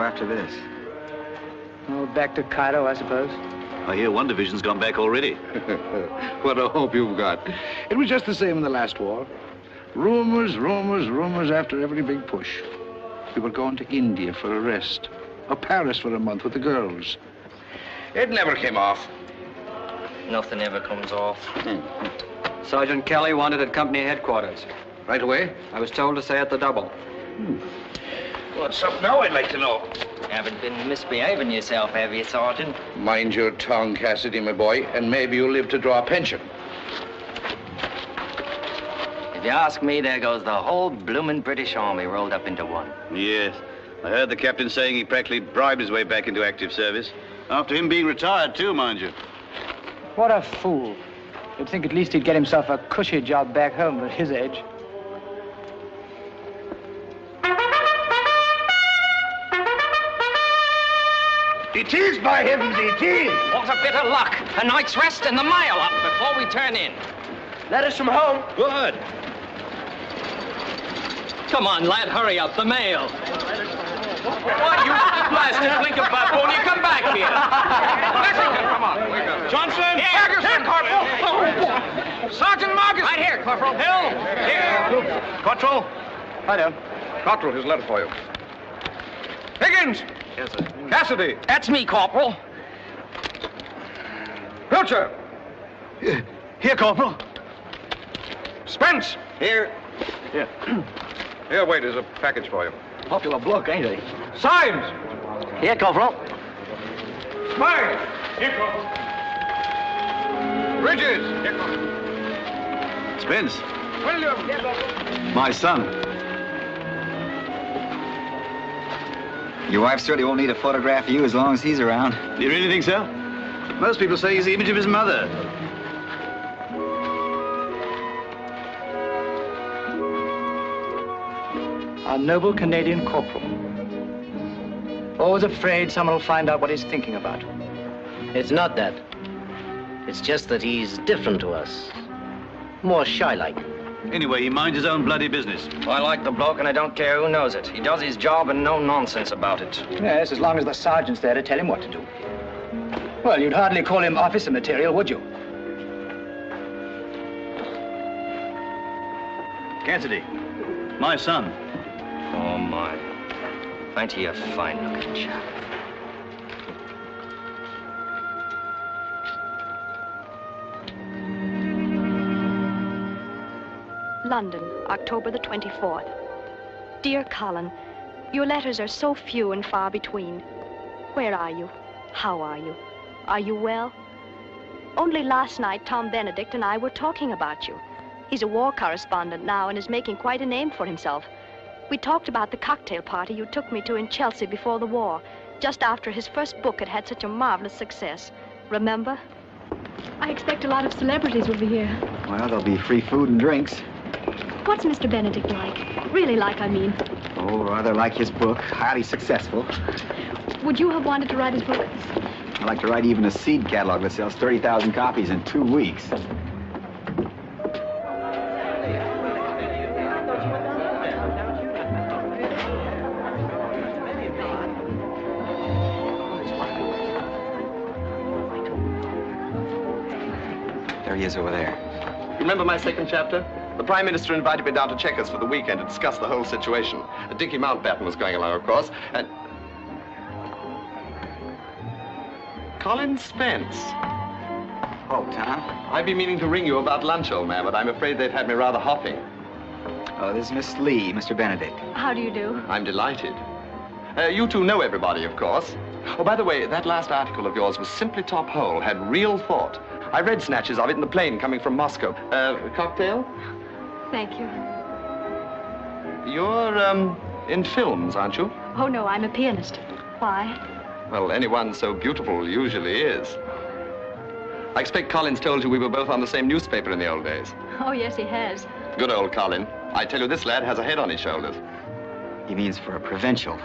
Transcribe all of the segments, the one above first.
After this? Oh, back to Cairo, I suppose. I hear one division's gone back already. What a hope you've got. It was just the same in the last war. Rumors, rumors, rumors after every big push. We were going to India for a rest, or Paris for a month with the girls. It never came off. Nothing ever comes off. Sergeant Kelly wanted at company headquarters. Right away? I was told to say at the double. What's up now, I'd like to know? Haven't been misbehaving yourself, have you, Sergeant? Mind your tongue, Cassidy, my boy, and maybe you'll live to draw a pension. If you ask me, there goes the whole bloomin' British Army rolled up into one. Yes. I heard the captain saying he practically bribed his way back into active service. After him being retired, too, mind you. What a fool. You'd think at least he'd get himself a cushy job back home at his age. It is, by heavens, it is! What a bit of luck. A night's rest and the mail up before we turn in. Letters from home. Good. Come on, lad, hurry up, the mail. What, you blasted blinker baboon, you come back here. Lexington, come on. Johnson. Ferguson, Corporal. Sergeant Marcus. Right here, Corporal. Hill. Here. Cottrell. Hi there. Cottrell, here's a letter for you. Higgins. Yes, sir. Cassidy. That's me, Corporal. Pilcher. Here, Corporal. Spence. Here. Here, wait, there's a package for you. Popular bloke, ain't he? Symes. Here, Corporal. Smythe. Here, Corporal. Bridges. Here, Corporal. Spence. William. Here, Corporal. My son. Your wife certainly won't need a photograph of you as long as he's around. Do you really think so? Most people say he's the image of his mother. Our noble Canadian corporal. Always afraid someone will find out what he's thinking about. It's not that. It's just that he's different to us. More shy-like. Anyway, he minds his own bloody business. I like the bloke and I don't care who knows it. He does his job and no nonsense about it. Yes, as long as the sergeant's there to tell him what to do. Well, you'd hardly call him officer material, would you? Cassidy. My son. Oh, my. Ain't he a fine-looking chap? London, October the 24th. Dear Colin, your letters are so few and far between. Where are you? How are you? Are you well? Only last night, Tom Benedict and I were talking about you. He's a war correspondent now and is making quite a name for himself. We talked about the cocktail party you took me to in Chelsea before the war, just after his first book had had such a marvelous success. Remember? I expect a lot of celebrities will be here. Well, there'll be free food and drinks. What's Mr. Benedict like? Really like, I mean. Oh, rather like his book. Highly successful. Would you have wanted to write his book? I'd like to write even a seed catalog that sells 30,000 copies in 2 weeks. There he is over there. Remember my second chapter? The Prime Minister invited me down to Chequers for the weekend to discuss the whole situation. Dickie Mountbatten was going along, of course, and... Colin Spence. Poked, huh? I've been meaning to ring you about lunch, old man, but I'm afraid they've had me rather hopping. Oh, this is Miss Lee, Mr. Benedict. How do you do? I'm delighted. You two know everybody, of course. Oh, by the way, that last article of yours was simply top hole, had real thought. I read snatches of it in the plane coming from Moscow. Cocktail? Thank you. You're, in films, aren't you? Oh, no, I'm a pianist. Why? Well, anyone so beautiful usually is. I expect Colin's told you we were both on the same newspaper in the old days. Oh, yes, he has. Good old Colin. I tell you, this lad has a head on his shoulders. He means for a provincial.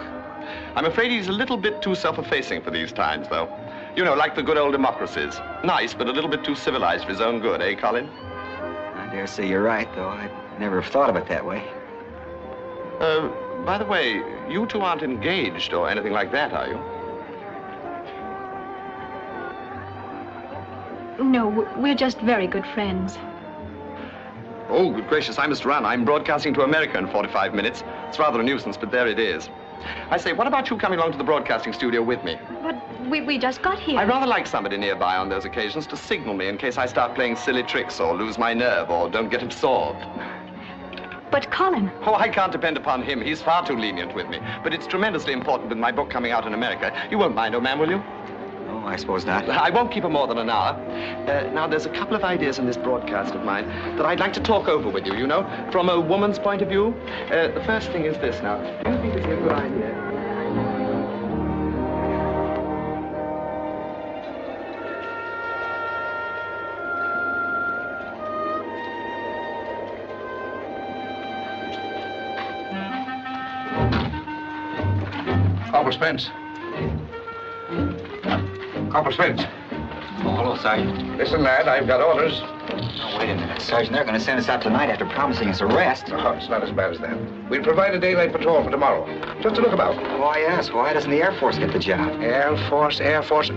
I'm afraid he's a little bit too self-effacing for these times, though. You know, like the good old democracies. Nice, but a little bit too civilized for his own good, eh, Colin? I dare say you're right, though. I'd never have thought of it that way. By the way, you two aren't engaged or anything like that, are you? No, we're just very good friends. Oh, good gracious, I must run. I'm broadcasting to America in 45 minutes. It's rather a nuisance, but there it is. I say, what about you coming along to the broadcasting studio with me? But we just got here. I'd rather like somebody nearby on those occasions to signal me in case I start playing silly tricks or lose my nerve or don't get absorbed. But Colin... Oh, I can't depend upon him. He's far too lenient with me. But it's tremendously important with my book coming out in America. You won't mind, old man, will you? Oh, I suppose not. I won't keep her more than an hour. Now, there's a couple of ideas in this broadcast of mine that I'd like to talk over with you, you know, from a woman's point of view. The first thing is this now. Do you think it'd be a good idea? Corporal Spence. Corporal Spence. Oh, hello, Sergeant. Listen, lad, I've got orders. Oh, wait a minute, Sergeant. They're going to send us out tonight after promising us a rest. Oh, it's not as bad as that. We'll provide a daylight patrol for tomorrow. Just to look about. Why, yes. Why doesn't the Air Force get the job? Air Force.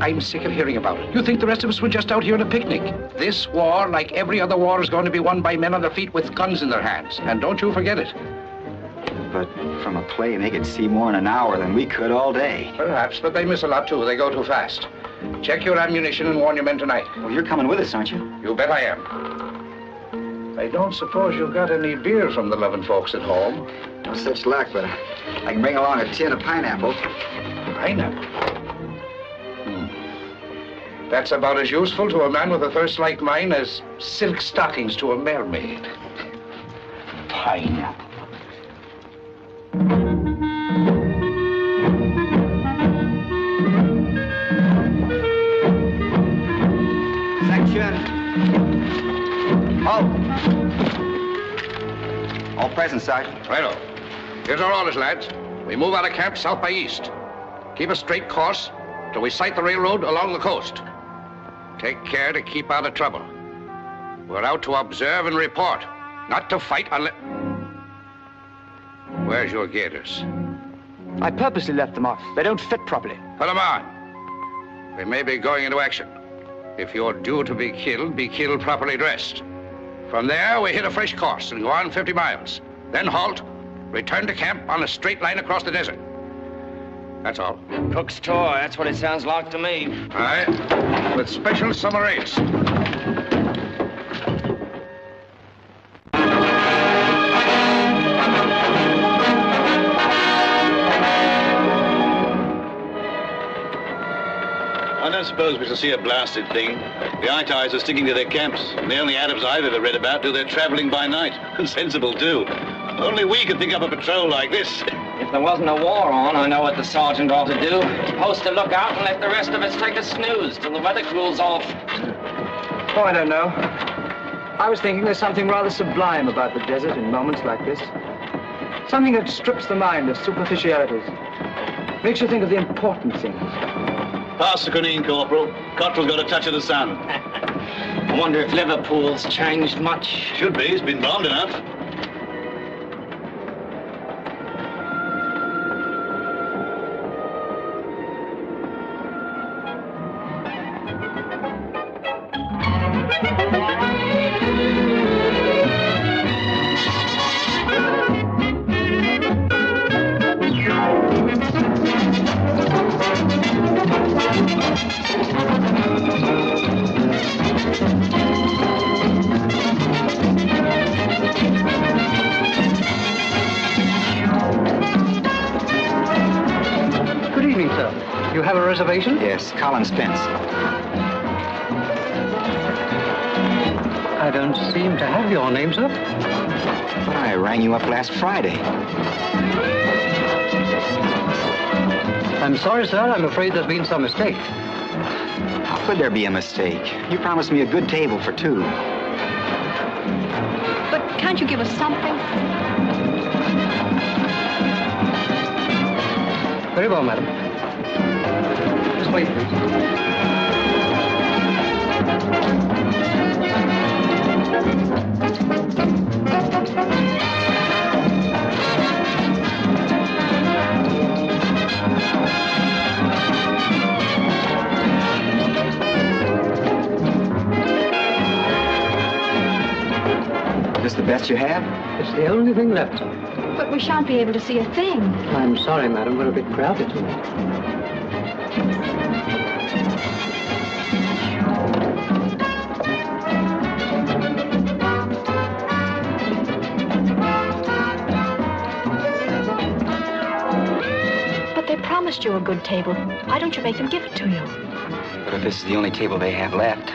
I'm sick of hearing about it. You think the rest of us were just out here on a picnic? This war, like every other war, is going to be won by men on their feet with guns in their hands. And don't you forget it. But from a plane, they could see more in an hour than we could all day. Perhaps, but they miss a lot, too. They go too fast. Check your ammunition and warn your men tonight. Well, you're coming with us, aren't you? You bet I am. I don't suppose you've got any beer from the loving folks at home. No such luck, but I can bring along a tin of pineapples. Pineapple? That's about as useful to a man with a thirst like mine as silk stockings to a mermaid. Pineapple. All present, Sergeant. Righto. Here's our orders, lads. We move out of camp south by east. Keep a straight course till we sight the railroad along the coast. Take care to keep out of trouble. We're out to observe and report, not to fight unless... Where's your gaiters? I purposely left them off. They don't fit properly. Put them on. We may be going into action. If you're due to be killed properly dressed. From there, we hit a fresh course and go on 50 miles. Then halt, return to camp on a straight line across the desert. That's all. Cook's toy, that's what it sounds like to me. Aye, with special summer rates. I don't suppose we shall see a blasted thing. The ITIs are sticking to their camps. And the only Arabs I've ever read about do their traveling by night. Sensible, too. Only we could think up a patrol like this. If there wasn't a war on, I know what the sergeant ought to do. Post a lookout and let the rest of us take a snooze till the weather cools off. Oh, I don't know. I was thinking there's something rather sublime about the desert in moments like this. Something that strips the mind of superficialities. Makes you think of the important things. Pass the quinine, Corporal. Cottrell's got a touch of the sun. I wonder if Liverpool's changed much. Should be. It's been bombed enough. have a reservation? Yes, Colin Spence. I don't seem to have your name, sir. But I rang you up last Friday. I'm sorry, sir. I'm afraid there's been some mistake. How could there be a mistake? You promised me a good table for two. But can't you give us something? Very well, madam. Just wait, please. Is this the best you have? It's the only thing left, sir. But we shan't be able to see a thing. I'm sorry, madam. We're a bit crowded tonight. But they promised you a good table. Why don't you make them give it to you? But if this is the only table they have left.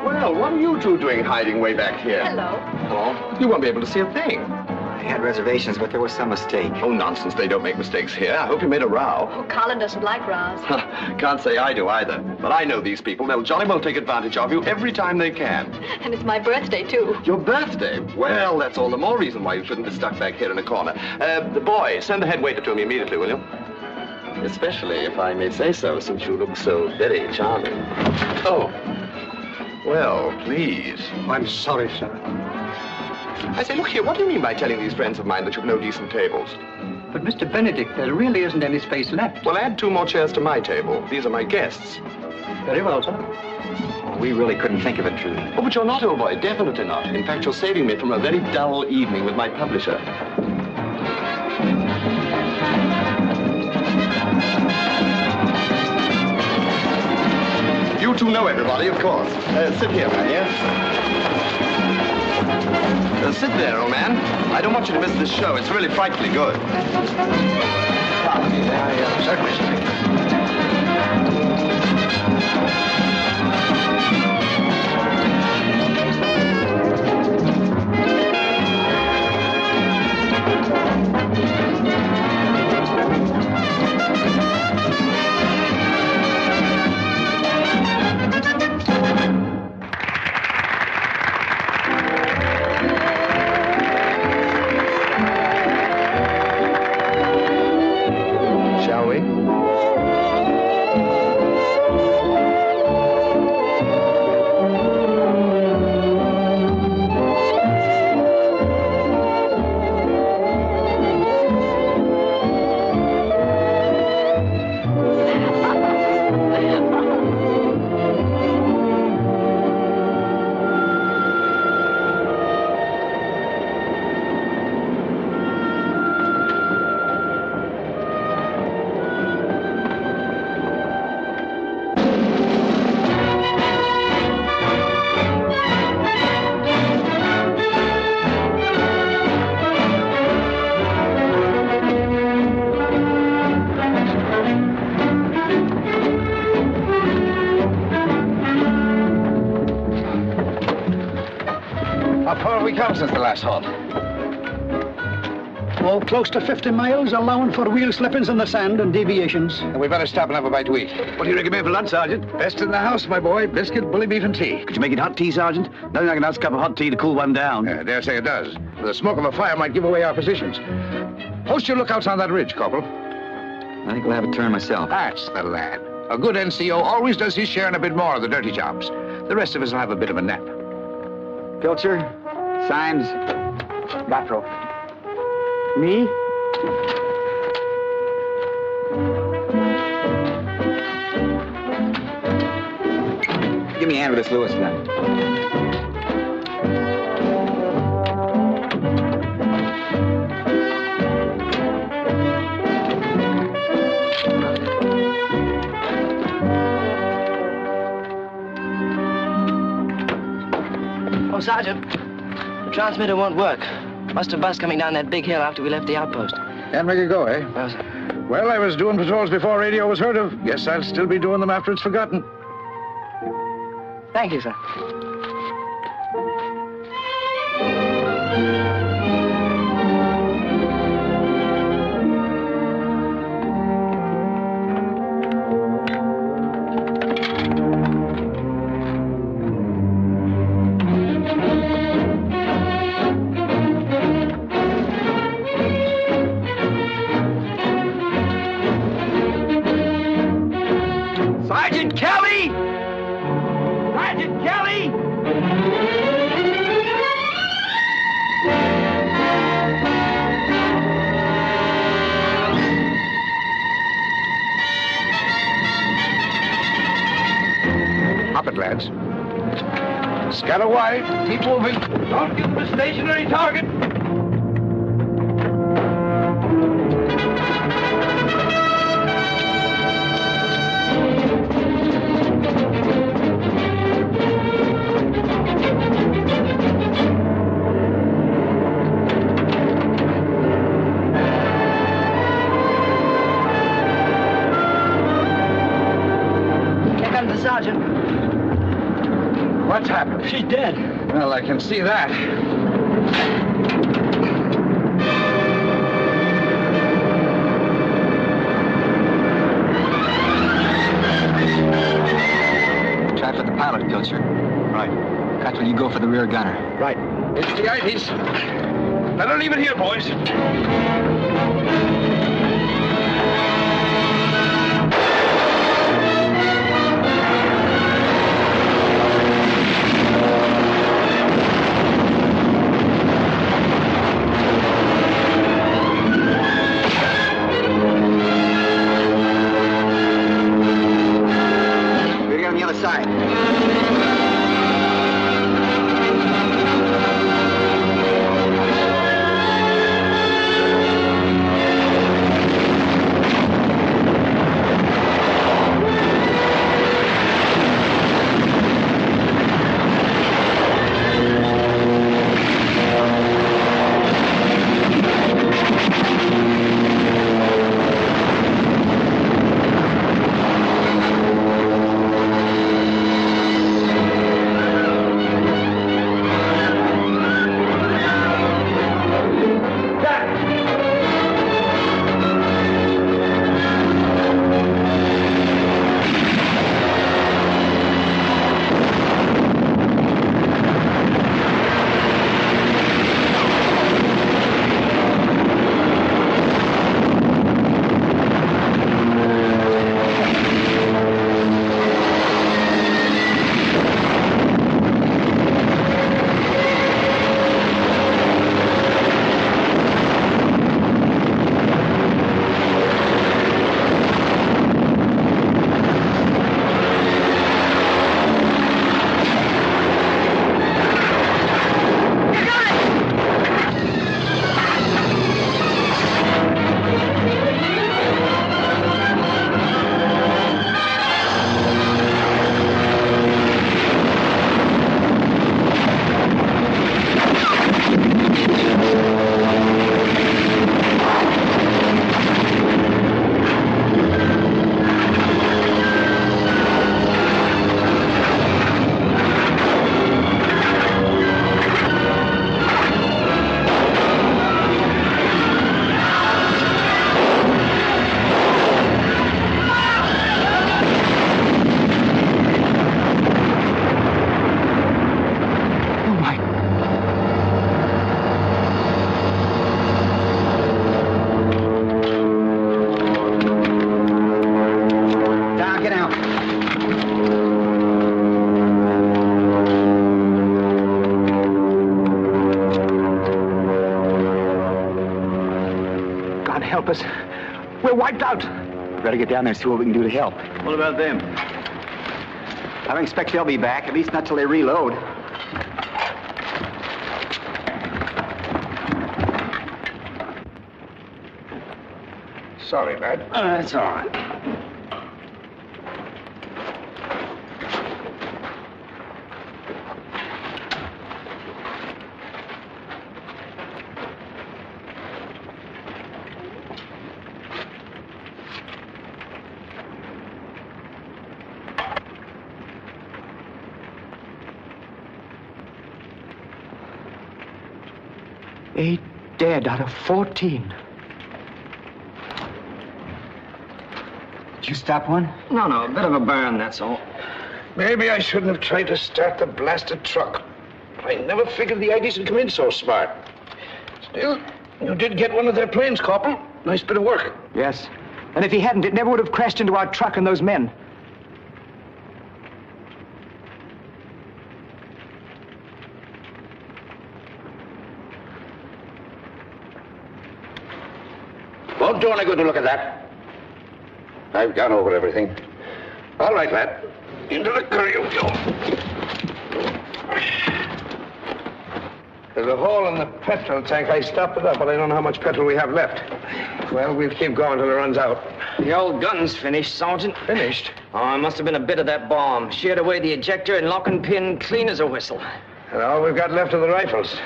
Well, what are you two doing hiding way back here? Hello. Hello? You won't be able to see a thing. I had reservations, but there was some mistake. Oh, nonsense. They don't make mistakes here. I hope you made a row. Oh, Colin doesn't like rows. Can't say I do either. But I know these people. They'll jolly well take advantage of you every time they can. And it's my birthday, too. Your birthday? Well, that's all the more reason why you shouldn't be stuck back here in a corner. The boy, send the head waiter to me immediately, will you? Especially, if I may say so, since you look so very charming. Oh. Well, please. I'm sorry, sir. I say, look here, what do you mean by telling these friends of mine that you've no decent tables? But, Mr. Benedict, there really isn't any space left. Well, add 2 more chairs to my table. These are my guests. Very well, sir. Oh, we really couldn't think of it, Trudy. Oh, but you're not, old boy. Definitely not. In fact, you're saving me from a very dull evening with my publisher. You two know everybody, of course. Sit here, man, yeah? Sit there, old man. I don't want you to miss this show. It's really frightfully good. Certainly, sir. Shall we? How far have we come since the last halt? Oh, close to 50 miles, allowing for wheel slippings in the sand and deviations. And we better stop and have a bite to eat. What do you recommend for lunch, Sergeant? Best in the house, my boy. Biscuit, bully beef, and tea. Could you make it hot tea, Sergeant? Nothing like a nice cup of hot tea to cool one down. I dare say it does. The smoke of a fire might give away our positions. Post your lookouts on that ridge, Corporal. I think we'll have a turn myself. That's the lad. A good NCO always does his share and a bit more of the dirty jobs. The rest of us will have a bit of a nap. Pilcher, Symes, Gattro. Me? Give me a hand with this Lewis gun. Sergeant, the transmitter won't work. Must have bust coming down that big hill after we left the outpost. Can't make it go, eh? No, sir. Well, I was doing patrols before radio was heard of. Guess I'll still be doing them after it's forgotten. Thank you, sir. Sergeant Kelly! Sergeant Kelly! Hop it, lads. Scatter wide. Keep moving. Don't give them a stationary target. Here comes the sergeant. What's happened? She's dead. Well, I can see that. Try for the pilot, Pilcher. Right. Cutler, you go for the rear gunner. Right. It's the ities. Better leave it here, boys. Rear gun on the other side. help us. We're wiped out. We better get down there and see what we can do to help. What about them? I don't expect they'll be back, at least not till they reload. Sorry, lad. That's all right. 8 dead out of 14. Did you stop one? No, a bit of a burn, that's all. Maybe I shouldn't have tried to start the blasted truck. I never figured the IDs would come in so smart. Still, you did get one of their planes, Corporal. Nice bit of work. Yes. And if he hadn't, it never would have crashed into our truck and those men. Won't do any good to look at that. I've gone over everything. All right, lad. Into the curry you go. There's a hole in the petrol tank. I stopped it up, but I don't know how much petrol we have left. Well, we'll keep going till it runs out. The old gun's finished, Sergeant. Finished? Oh, it must have been a bit of that bomb. Sheared away the ejector and lock and pin clean as a whistle. And all we've got left are the rifles.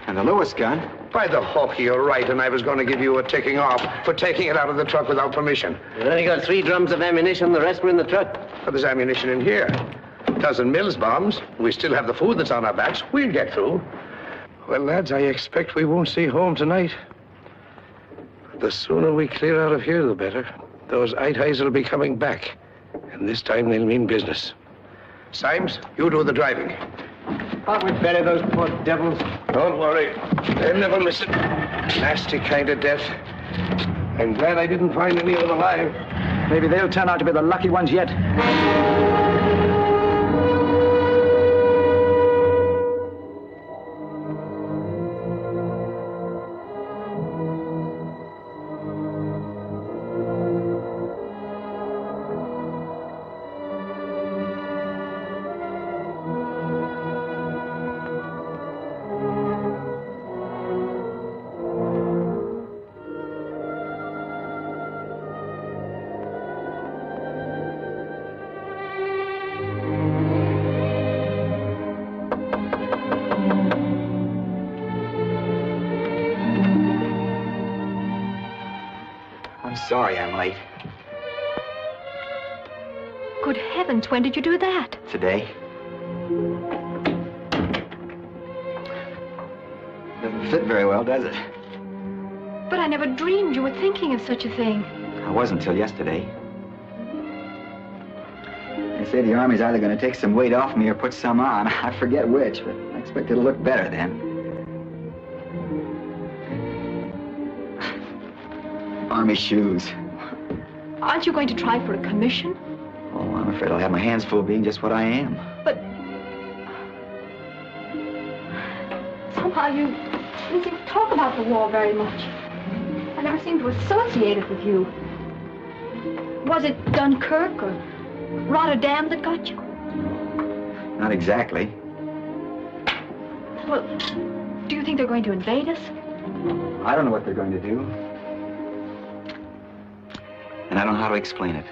And the Lewis gun? By the hook, you're right, and I was going to give you a ticking off for taking it out of the truck without permission. We've only got 3 drums of ammunition. The rest were in the truck. But there's ammunition in here. A dozen Mills bombs. We still have the food that's on our backs. We'll get through. Well, lads, I expect we won't see home tonight. The sooner we clear out of here, the better. Those Itais will be coming back. And this time they'll mean business. Symes, you do the driving. Thought we'd bury those poor devils. Don't worry. They'll never miss it. Nasty kind of death. I'm glad I didn't find any of them alive. Maybe they'll turn out to be the lucky ones yet. Sorry I'm late. Good heavens, when did you do that? Today. Doesn't fit very well, does it? But I never dreamed you were thinking of such a thing. I wasn't till yesterday. They say the Army's either going to take some weight off me or put some on. I forget which, but I expect it'll look better then. Army shoes. Aren't you going to try for a commission? Oh, I'm afraid I'll have my hands full being just what I am. But somehow you didn't seem to talk about the war very much. I never seemed to associate it with you. Was it Dunkirk or Rotterdam that got you? Not exactly. Well, do you think they're going to invade us? I don't know what they're going to do. And I don't know how to explain it.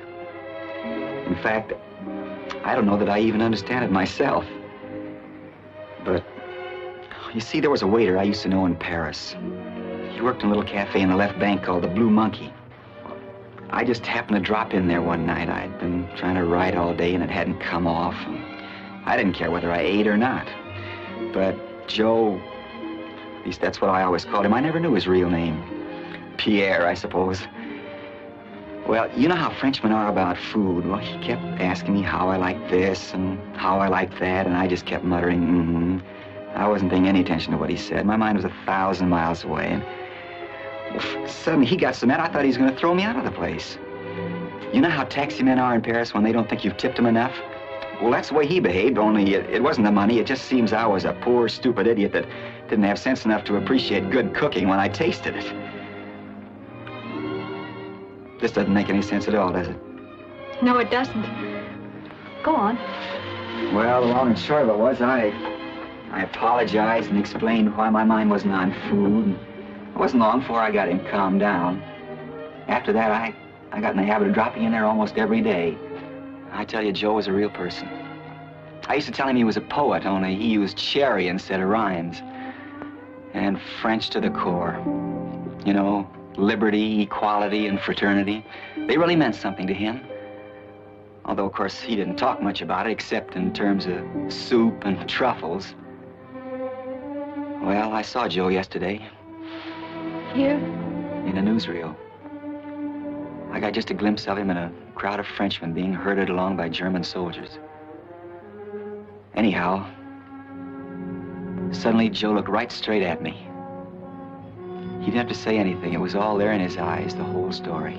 In fact, I don't know that I even understand it myself. But, you see, there was a waiter I used to know in Paris. He worked in a little cafe in the left bank called the Blue Monkey. I just happened to drop in there one night. I'd been trying to write all day and it hadn't come off. I didn't care whether I ate or not. But Joe, at least that's what I always called him. I never knew his real name. Pierre, I suppose. Well, you know how Frenchmen are about food. Well, he kept asking me how I liked this and how I liked that, and I just kept muttering, mm-hmm. I wasn't paying any attention to what he said. My mind was 1,000 miles away, and suddenly he got so mad I thought he was going to throw me out of the place. You know how taxi men are in Paris when they don't think you've tipped them enough? Well, that's the way he behaved, only it wasn't the money. It just seems I was a poor, stupid idiot that didn't have sense enough to appreciate good cooking when I tasted it. This doesn't make any sense at all, does it? No, it doesn't. Go on. Well, the long and short of it was I apologized and explained why my mind wasn't on food. It wasn't long before I got him calmed down. After that, I got in the habit of dropping in there almost every day. I tell you, Joe was a real person. I used to tell him he was a poet, only he used cherry instead of rhymes. And French to the core. You know, liberty, equality, and fraternity. They really meant something to him. Although, of course, he didn't talk much about it, except in terms of soup and truffles. Well, I saw Joe yesterday. Here? In a newsreel. I got just a glimpse of him in a crowd of Frenchmen being herded along by German soldiers. Anyhow, suddenly Joe looked right straight at me. He didn't have to say anything. It was all there in his eyes, the whole story.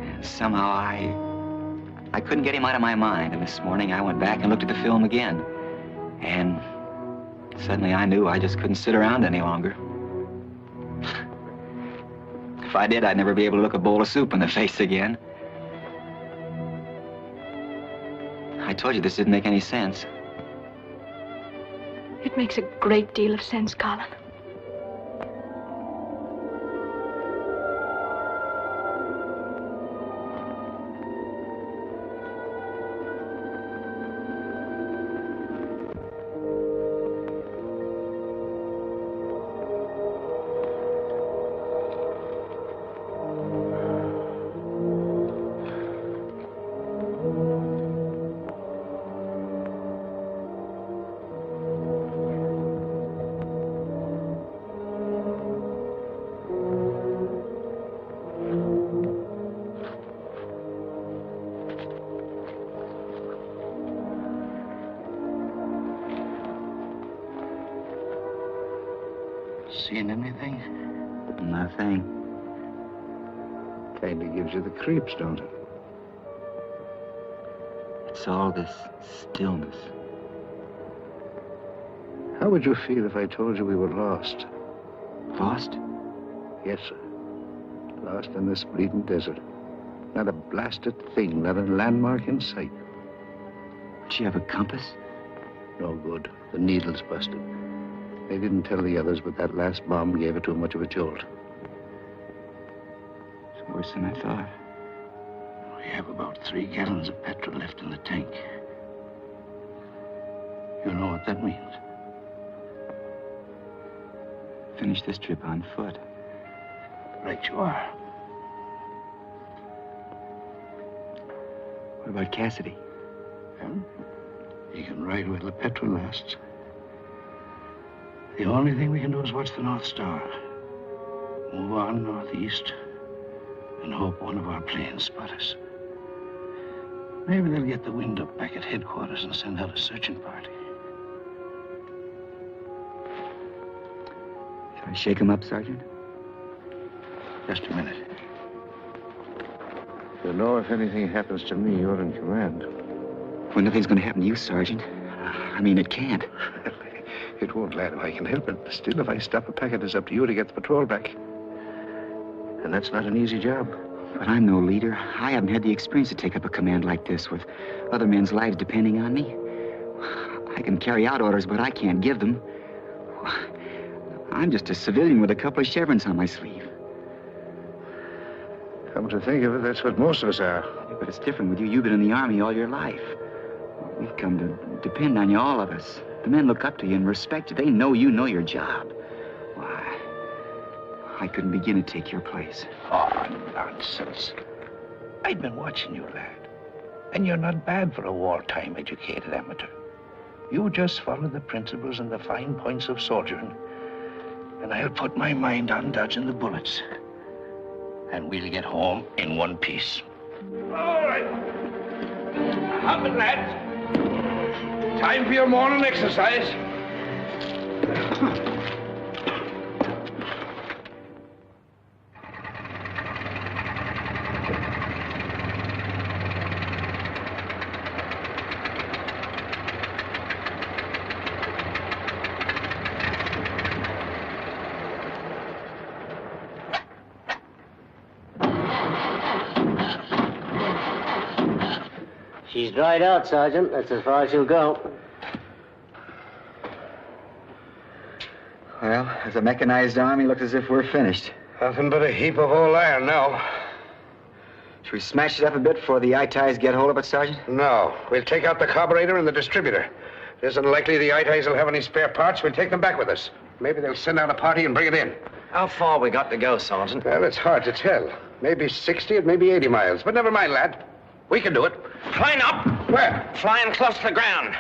And somehow I couldn't get him out of my mind. And this morning I went back and looked at the film again. And suddenly I knew I just couldn't sit around any longer. If I did, I'd never be able to look a bowl of soup in the face again. I told you this didn't make any sense. It makes a great deal of sense, Colin. Seen anything? Nothing. Kinda gives you the creeps, don't it? It's all this stillness. How would you feel if I told you we were lost? Lost? Yes, sir. Lost in this bleeding desert. Not a blasted thing, not a landmark in sight. Did you have a compass? No good. The needle's busted. They didn't tell the others, but that last bomb gave it too much of a jolt. It's worse than I thought. We have about 3 gallons of petrol left in the tank. You know what that means? Finish this trip on foot. Right you are. What about Cassidy? Well, he can ride while the petrol lasts. The only thing we can do is watch the North Star. Move on northeast and hope one of our planes spot us. Maybe they'll get the wind up back at headquarters and send out a searching party. Shall I shake him up, Sergeant? Just a minute. You know, if anything happens to me, you're in command. Well, nothing's going to happen to you, Sergeant. I mean, it can't. It won't, lad, if I can help it. Still, if I stop a packet, it's up to you to get the patrol back. And that's not an easy job. But I'm no leader. I haven't had the experience to take up a command like this with other men's lives depending on me. I can carry out orders, but I can't give them. I'm just a civilian with a couple of chevrons on my sleeve. Come to think of it, that's what most of us are. But it's different with you. You've been in the Army all your life. We've come to depend on you, all of us. The men look up to you and respect you. They know you know your job. Why, I couldn't begin to take your place. Oh, nonsense. I've been watching you, lad. And you're not bad for a wartime educated amateur. You just follow the principles and the fine points of soldiering, and I'll put my mind on dodging the bullets. And we'll get home in one piece. All right. Hop it, lads. Time for your morning exercise. She's dried out, Sergeant. That's as far as she'll go. Well, as a mechanized army, looks as if we're finished. Nothing but a heap of old iron now. Should we smash it up a bit before the ITIs get hold of it, Sergeant? No. We'll take out the carburetor and the distributor. It isn't likely the ITIs will have any spare parts. We'll take them back with us. Maybe they'll send out a party and bring it in. How far we got to go, Sergeant? Well, it's hard to tell. Maybe 60 or maybe 80 miles. But never mind, lad. We can do it. Flying up. Where? Flying close to the ground.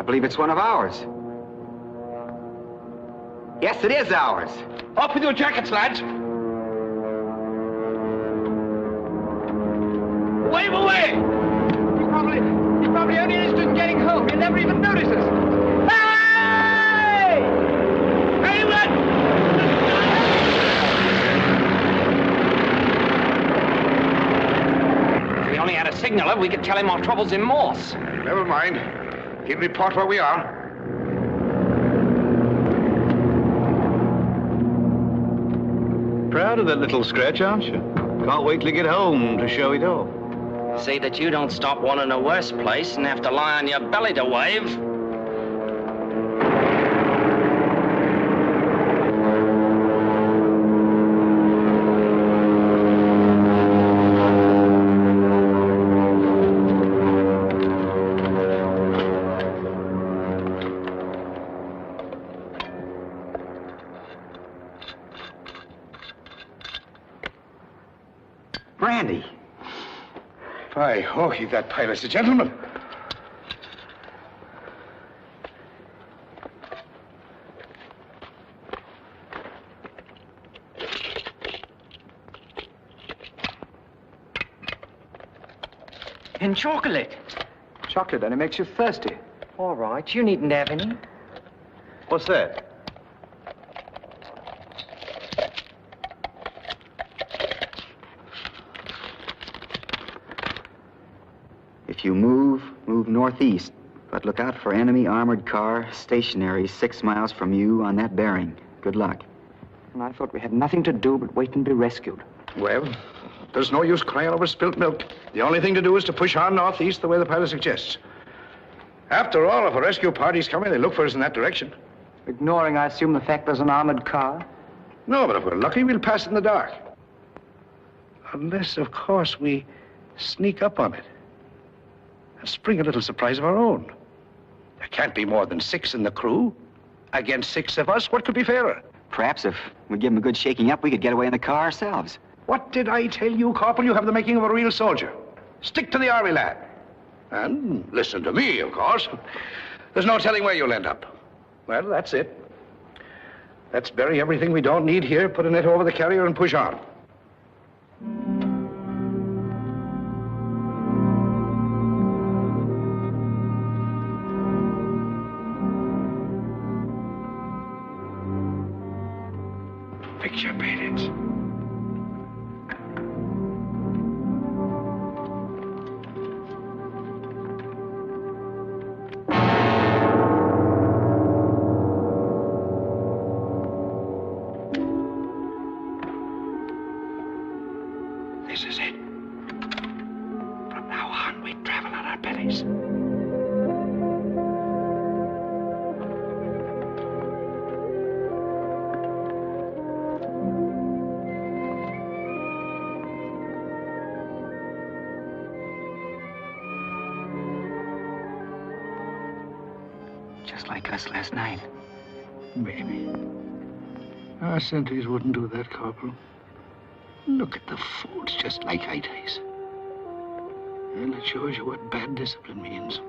believe it's one of ours. Yes, it is ours. Up with your jackets, lads. Wave away! He's probably only interested in getting home. He'll never even notice us. Hey! Anyone? If we only had a signaler, we could tell him our troubles in Morse. Never mind. He'll report where we are. Proud of that little scratch, aren't you? Can't wait till you get home to show it off. See that you don't stop one in a worse place and have to lie on your belly to wave. Brandy. By Hawkey, that pilot's a gentleman. And chocolate. Chocolate only makes you thirsty. All right, you needn't have any. What's that? If you move northeast, but look out for enemy armored car stationary 6 miles from you on that bearing. Good luck. And I thought we had nothing to do but wait and be rescued. Well, there's no use crying over spilt milk. The only thing to do is to push on northeast the way the pilot suggests. After all, if a rescue party's coming, they look for us in that direction. Ignoring, I assume, the fact there's an armored car. No, but if we're lucky, we'll pass it in the dark. Unless, of course, we sneak up on it. And spring a little surprise of our own. There can't be more than 6 in the crew. Against 6 of us, what could be fairer? Perhaps if we give them a good shaking up, we could get away in the car ourselves. What did I tell you, Corporal? You have the making of a real soldier. Stick to the army, lad. And listen to me, of course. There's no telling where you'll end up. Well, that's it. Let's bury everything we don't need here, put a net over the carrier, and push on. Fix your bayonets. This is it. From now on, we travel on our bellies. Just like us last night. Maybe. Our sentries wouldn't do that, Corporal. Look at the fools, just like high-ties. Well, it shows you what bad discipline means.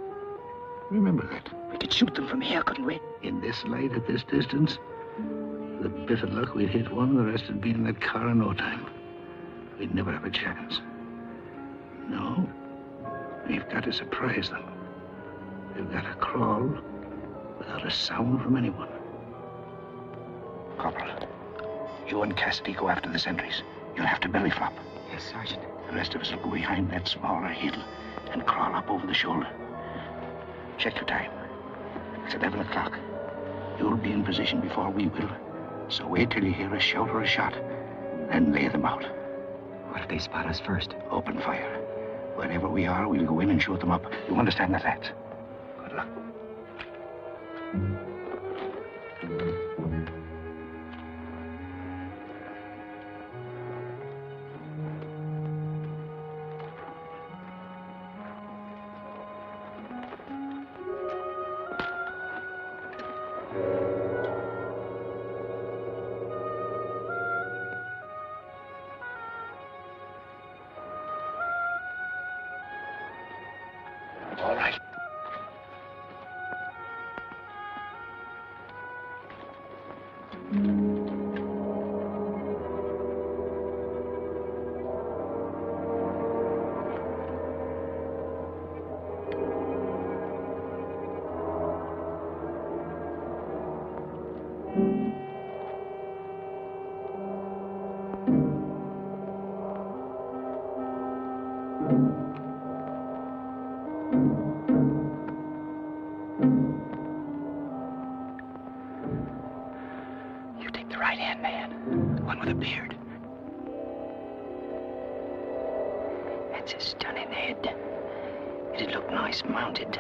Remember that. We could shoot them from here, couldn't we? In this light, at this distance, with a bit of luck, we'd hit one, the rest would be in that car in no time. We'd never have a chance. No. We've got to surprise them. We've got to crawl without a sound from anyone. Corporal, you and Cassidy go after the sentries. You'll have to belly flop. Yes, Sergeant. The rest of us will go behind that smaller hill and crawl up over the shoulder. Check your time. It's 11 o'clock. You'll be in position before we will. So wait till you hear a shout or a shot, then lay them out. What if they spot us first? Open fire. Wherever we are, we'll go in and shoot them up. You understand that, lads? Good luck. All right. You take the right-hand man, one with a beard. That's a stunning head. It'd look nice mounted.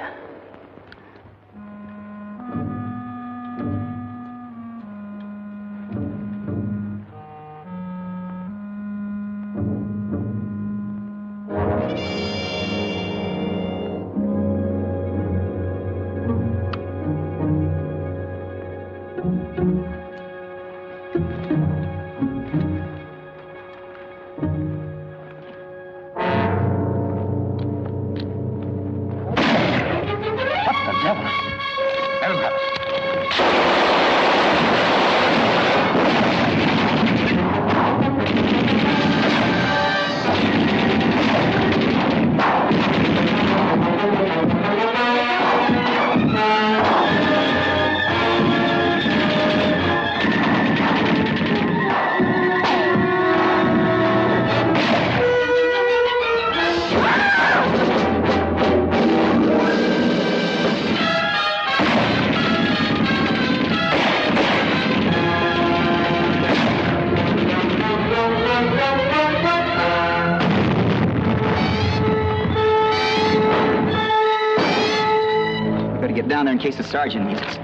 Get down there in case the sergeant needs us.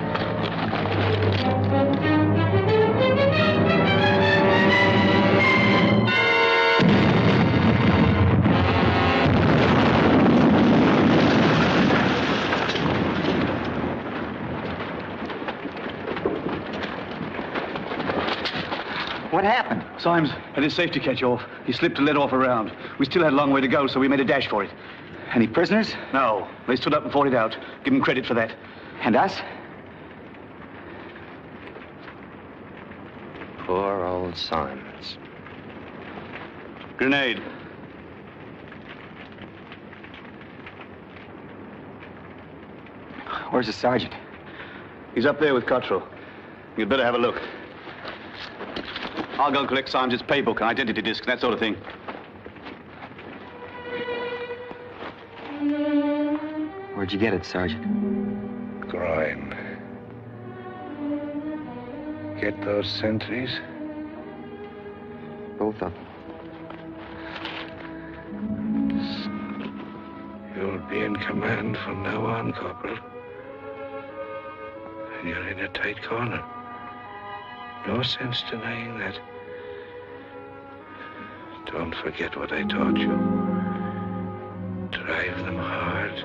What happened? Symes had his safety catch off. He slipped and let off a round. We still had a long way to go, so we made a dash for it. Any prisoners? No. They stood up and fought it out. Give them credit for that. And us? Poor old Symes. Grenade. Where's the sergeant? He's up there with Cottrell. You'd better have a look. I'll go collect Symes' paybook and identity disc, that sort of thing. Where'd you get it, Sergeant? Groin. Get those sentries? Both of them. You'll be in command from now on, Corporal. And you're in a tight corner. No sense denying that. Don't forget what I taught you. Drive them hard.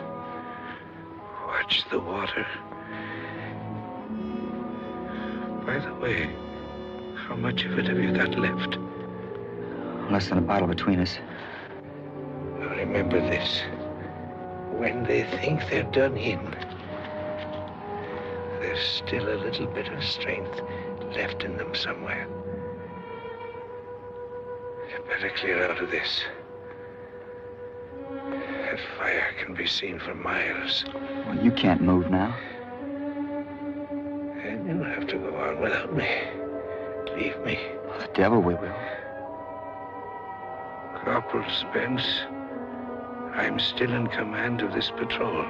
Watch the water. By the way, how much of it have you got left? Less than a bottle between us. Now remember this. When they think they're done in, there's still a little bit of strength left in them somewhere. You better clear out of this. That fire can be seen for miles. Well, you can't move now. And you'll have to go on without me. Leave me. Well, the devil we will. Corporal Spence, I'm still in command of this patrol.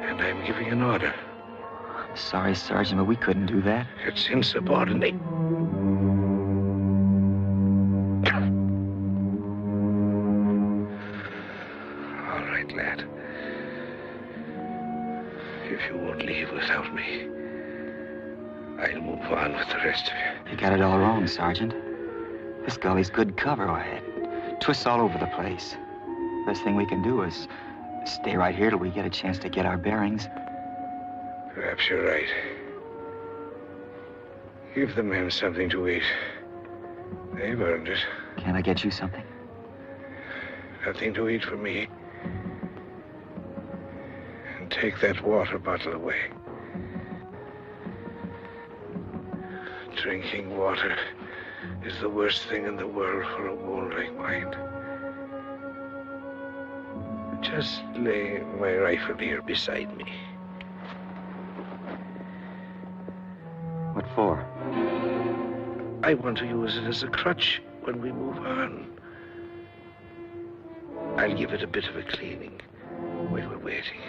And I'm giving an order. Sorry, Sergeant, but we couldn't do that. It's insubordinate. All right, lad. If you won't leave without me, I'll move on with the rest of you. You got it all wrong, Sergeant. This gully's good cover ahead. Twists all over the place. Best thing we can do is stay right here till we get a chance to get our bearings. Perhaps you're right. Give the men something to eat. They've earned it. Can I get you something? Nothing to eat for me. And take that water bottle away. Drinking water is the worst thing in the world for a wound like mine. Just lay my rifle here beside me. What for? I want to use it as a crutch when we move on. I'll give it a bit of a cleaning while we're waiting.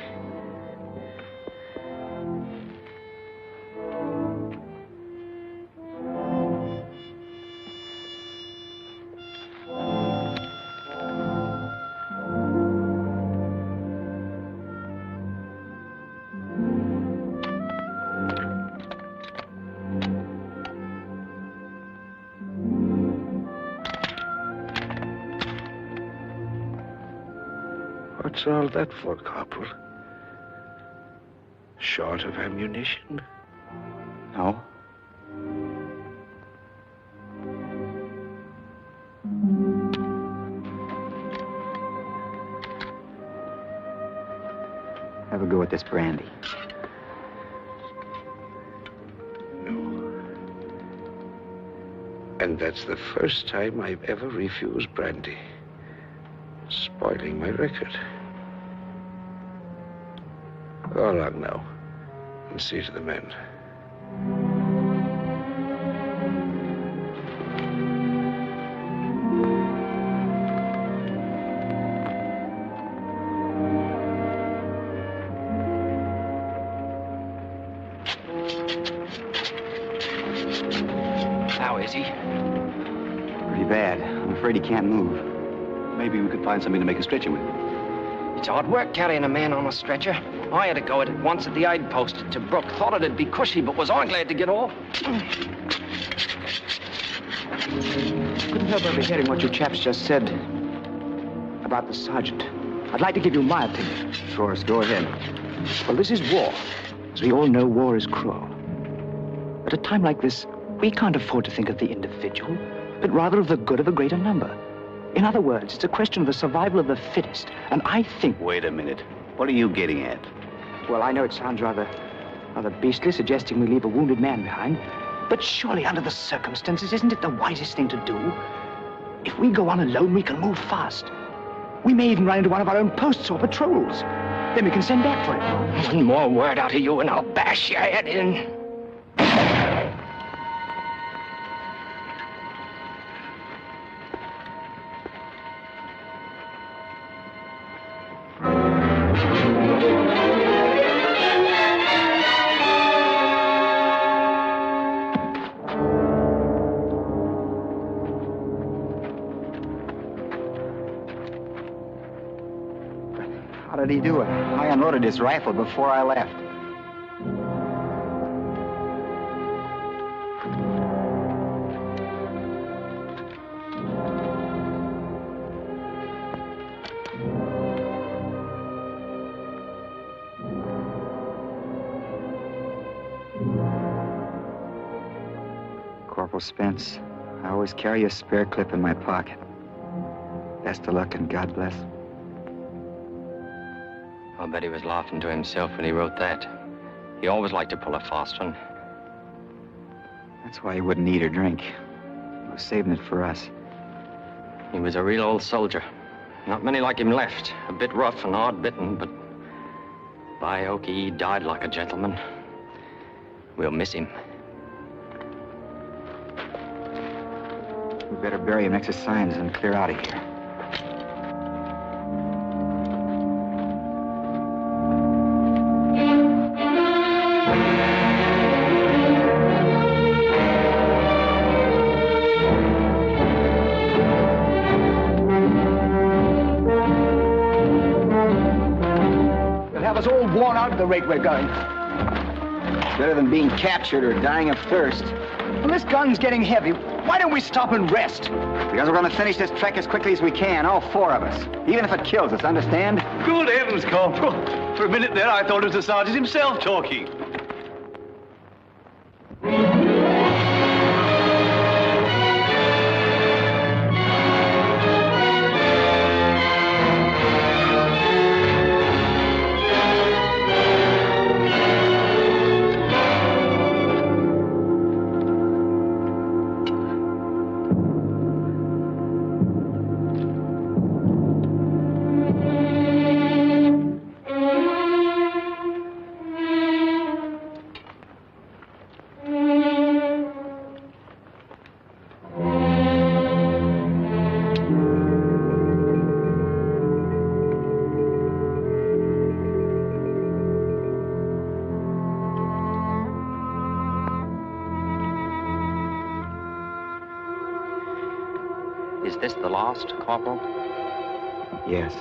What's all that for, Corporal? Short of ammunition? No. Have a go at this brandy. No. And that's the first time I've ever refused brandy. Spoiling my record. Go along now and see to the men. How is he? Pretty bad. I'm afraid he can't move. Maybe we could find something to make a stretcher with. It's hard work carrying a man on a stretcher. I had to go at it once at the I'd posted to Brook. Thought it'd be cushy, but was I glad to get off. Couldn't help overhearing what you chaps just said about the sergeant. I'd like to give you my opinion. Of course, go ahead. Well, this is war. As we all know, war is cruel. At a time like this, we can't afford to think of the individual, but rather of the good of a greater number. In other words, it's a question of the survival of the fittest, and I think... Wait a minute. What are you getting at? Well, I know it sounds rather beastly, suggesting we leave a wounded man behind, but surely under the circumstances, isn't it the wisest thing to do? If we go on alone, we can move fast. We may even run into one of our own posts or patrols. Then we can send back for it. One more word out of you and I'll bash your head in. How did he do it? I unloaded his rifle before I left. Corporal Spence, I always carry a spare clip in my pocket. Best of luck and God bless. I'll bet he was laughing to himself when he wrote that. He always liked to pull a fast one. That's why he wouldn't eat or drink. He was saving it for us. He was a real old soldier. Not many like him left. A bit rough and hard-bitten, but by Okie, he died like a gentleman. We'll miss him. We better bury him next to signs and clear out of here. The rate we're going. Better than being captured or dying of thirst. Well, this gun's getting heavy. Why don't we stop and rest? Because we're going to finish this trek as quickly as we can, all four of us. Even if it kills us, understand? Good heavens, Corporal. For a minute there, I thought it was the sergeant himself talking. Is this the last, Corporal? Yes.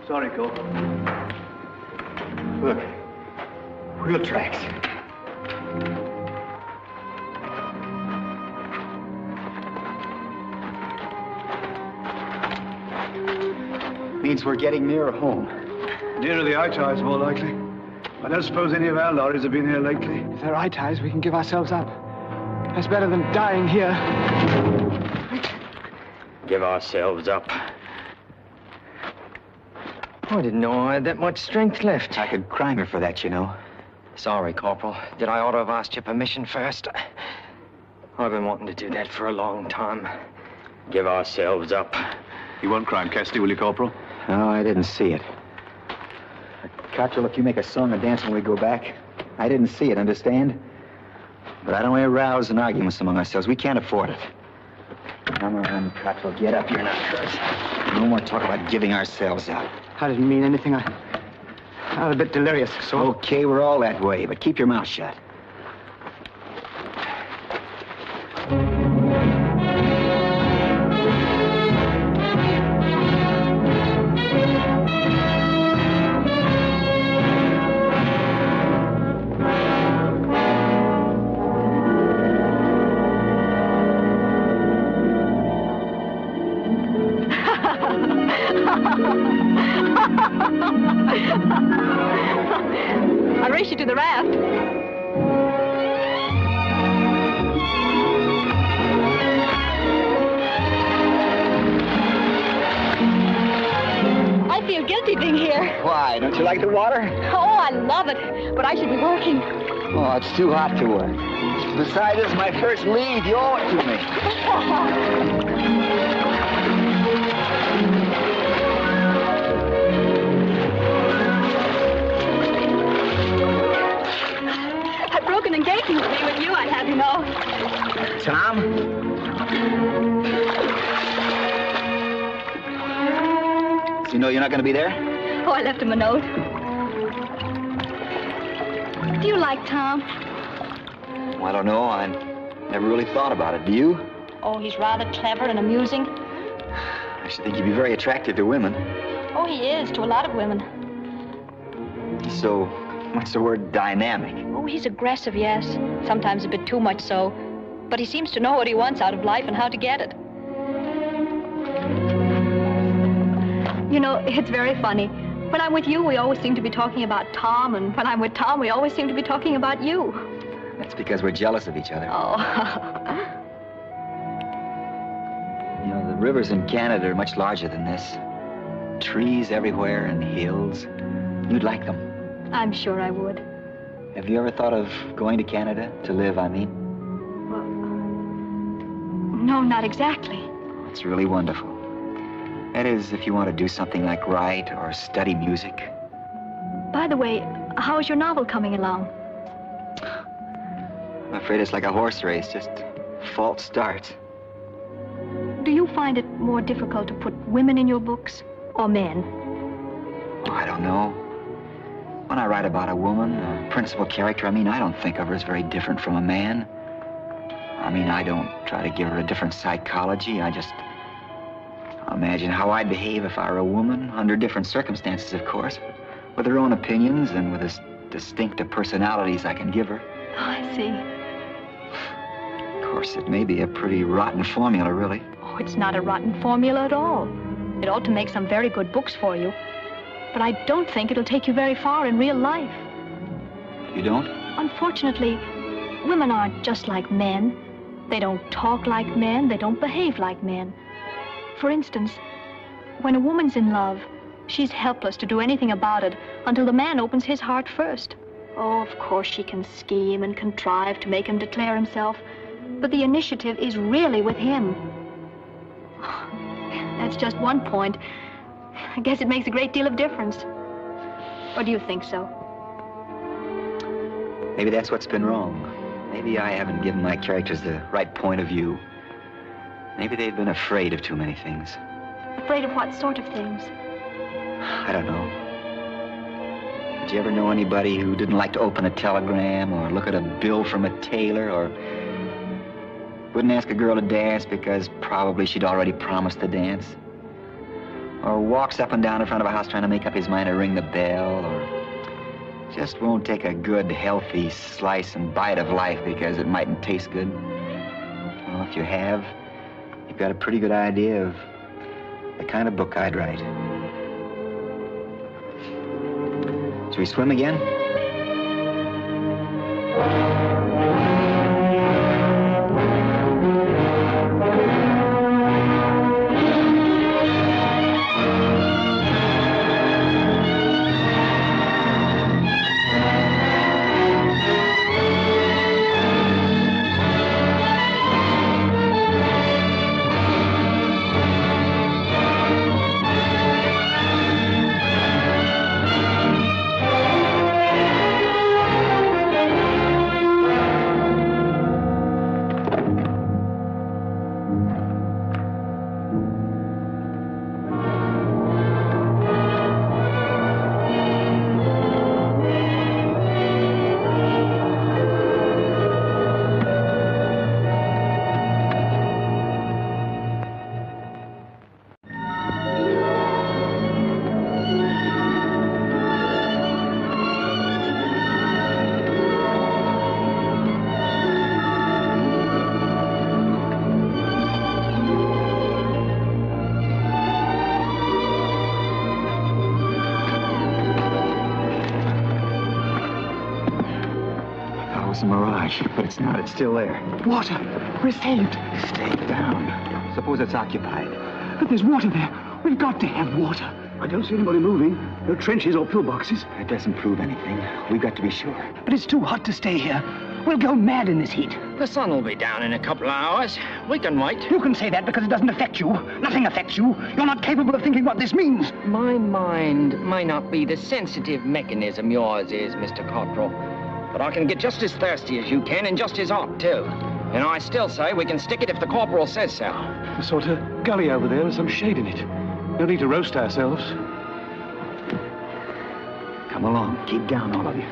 Sorry, Cole. Look, wheel tracks. Means we're getting nearer home. Nearer the eye ties, more likely. I don't suppose any of our lorries have been here lately. If they're eye ties, we can give ourselves up. That's better than dying here. Give ourselves up. Oh, I didn't know I had that much strength left. I could crime her for that, you know. Sorry, Corporal. Did I ought to have asked your permission first? I've been wanting to do that for a long time. Give ourselves up. You won't crime Cassidy, will you, Corporal? No, I didn't see it. Cottrell, if you make a song or dance when we go back, I didn't see it, understand? But I don't want to rouse and arguments among ourselves. We can't afford it. Come on, Cottrell, get up. You're not hurt. No more talk about giving ourselves up. I didn't mean anything. I was a bit delirious, so... Okay, we're all that way, but keep your mouth shut. I'll race you to the raft. I feel guilty being here. Why? Don't you like the water? Oh, I love it. But I should be working. Oh, it's too hot to work. Besides, this is my first leave. You owe it to me. I've broken engagement to be with you, I'd have you know. Tom? So you know you're not going to be there? Oh, I left him a note. Do you like Tom? Well, I don't know. I never really thought about it. Do you? Oh, he's rather clever and amusing. I should think he'd be very attractive to women. Oh, he is, to a lot of women. So, what's the word dynamic? Oh, he's aggressive, yes. Sometimes a bit too much so. But he seems to know what he wants out of life and how to get it. You know, it's very funny. When I'm with you, we always seem to be talking about Tom, and when I'm with Tom, we always seem to be talking about you. That's because we're jealous of each other. Oh. rivers in Canada are much larger than this. Trees everywhere and hills. You'd like them. I'm sure I would. Have you ever thought of going to Canada to live, I mean? No, not exactly. It's really wonderful. That is, if you want to do something like write or study music. By the way, how is your novel coming along? I'm afraid it's like a horse race, just false starts. Do you find it more difficult to put women in your books or men? Oh, I don't know. When I write about a woman, a principal character, I don't think of her as very different from a man. I don't try to give her a different psychology. I just imagine how I'd behave if I were a woman, under different circumstances, of course, with her own opinions and with as distinctive personalities I can give her. Oh, I see. Of course, it may be a pretty rotten formula, really. Oh, it's not a rotten formula at all. It ought to make some very good books for you. But I don't think it'll take you very far in real life. You don't? Unfortunately, women aren't just like men. They don't talk like men. They don't behave like men. For instance, when a woman's in love, she's helpless to do anything about it until the man opens his heart first. Oh, of course she can scheme and contrive to make him declare himself, but the initiative is really with him. That's just one point. I guess it makes a great deal of difference. Or do you think so? Maybe that's what's been wrong. Maybe I haven't given my characters the right point of view. Maybe they've been afraid of too many things. Afraid of what sort of things? I don't know. Did you ever know anybody who didn't like to open a telegram or look at a bill from a tailor or wouldn't ask a girl to dance because probably she'd already promised to dance? Or walks up and down in front of a house trying to make up his mind to ring the bell, or just won't take a good, healthy slice and bite of life because it mightn't taste good? Well, if you have, you've got a pretty good idea of the kind of book I'd write. Shall we swim again? But it's not. It's still there. Water! We're saved. Stay down. Suppose it's occupied. But there's water there. We've got to have water. I don't see anybody moving. No trenches or pillboxes. It doesn't prove anything. We've got to be sure. But it's too hot to stay here. We'll go mad in this heat. The sun will be down in a couple of hours. We can wait. You can say that because it doesn't affect you. Nothing affects you. You're not capable of thinking what this means. My mind may not be the sensitive mechanism yours is, Mr. Cottrell. But I can get just as thirsty as you can and just as hot, too. And I still say we can stick it if the corporal says so. A sort of gully over there with some shade in it. No need to roast ourselves. Come along. Keep down, all of you.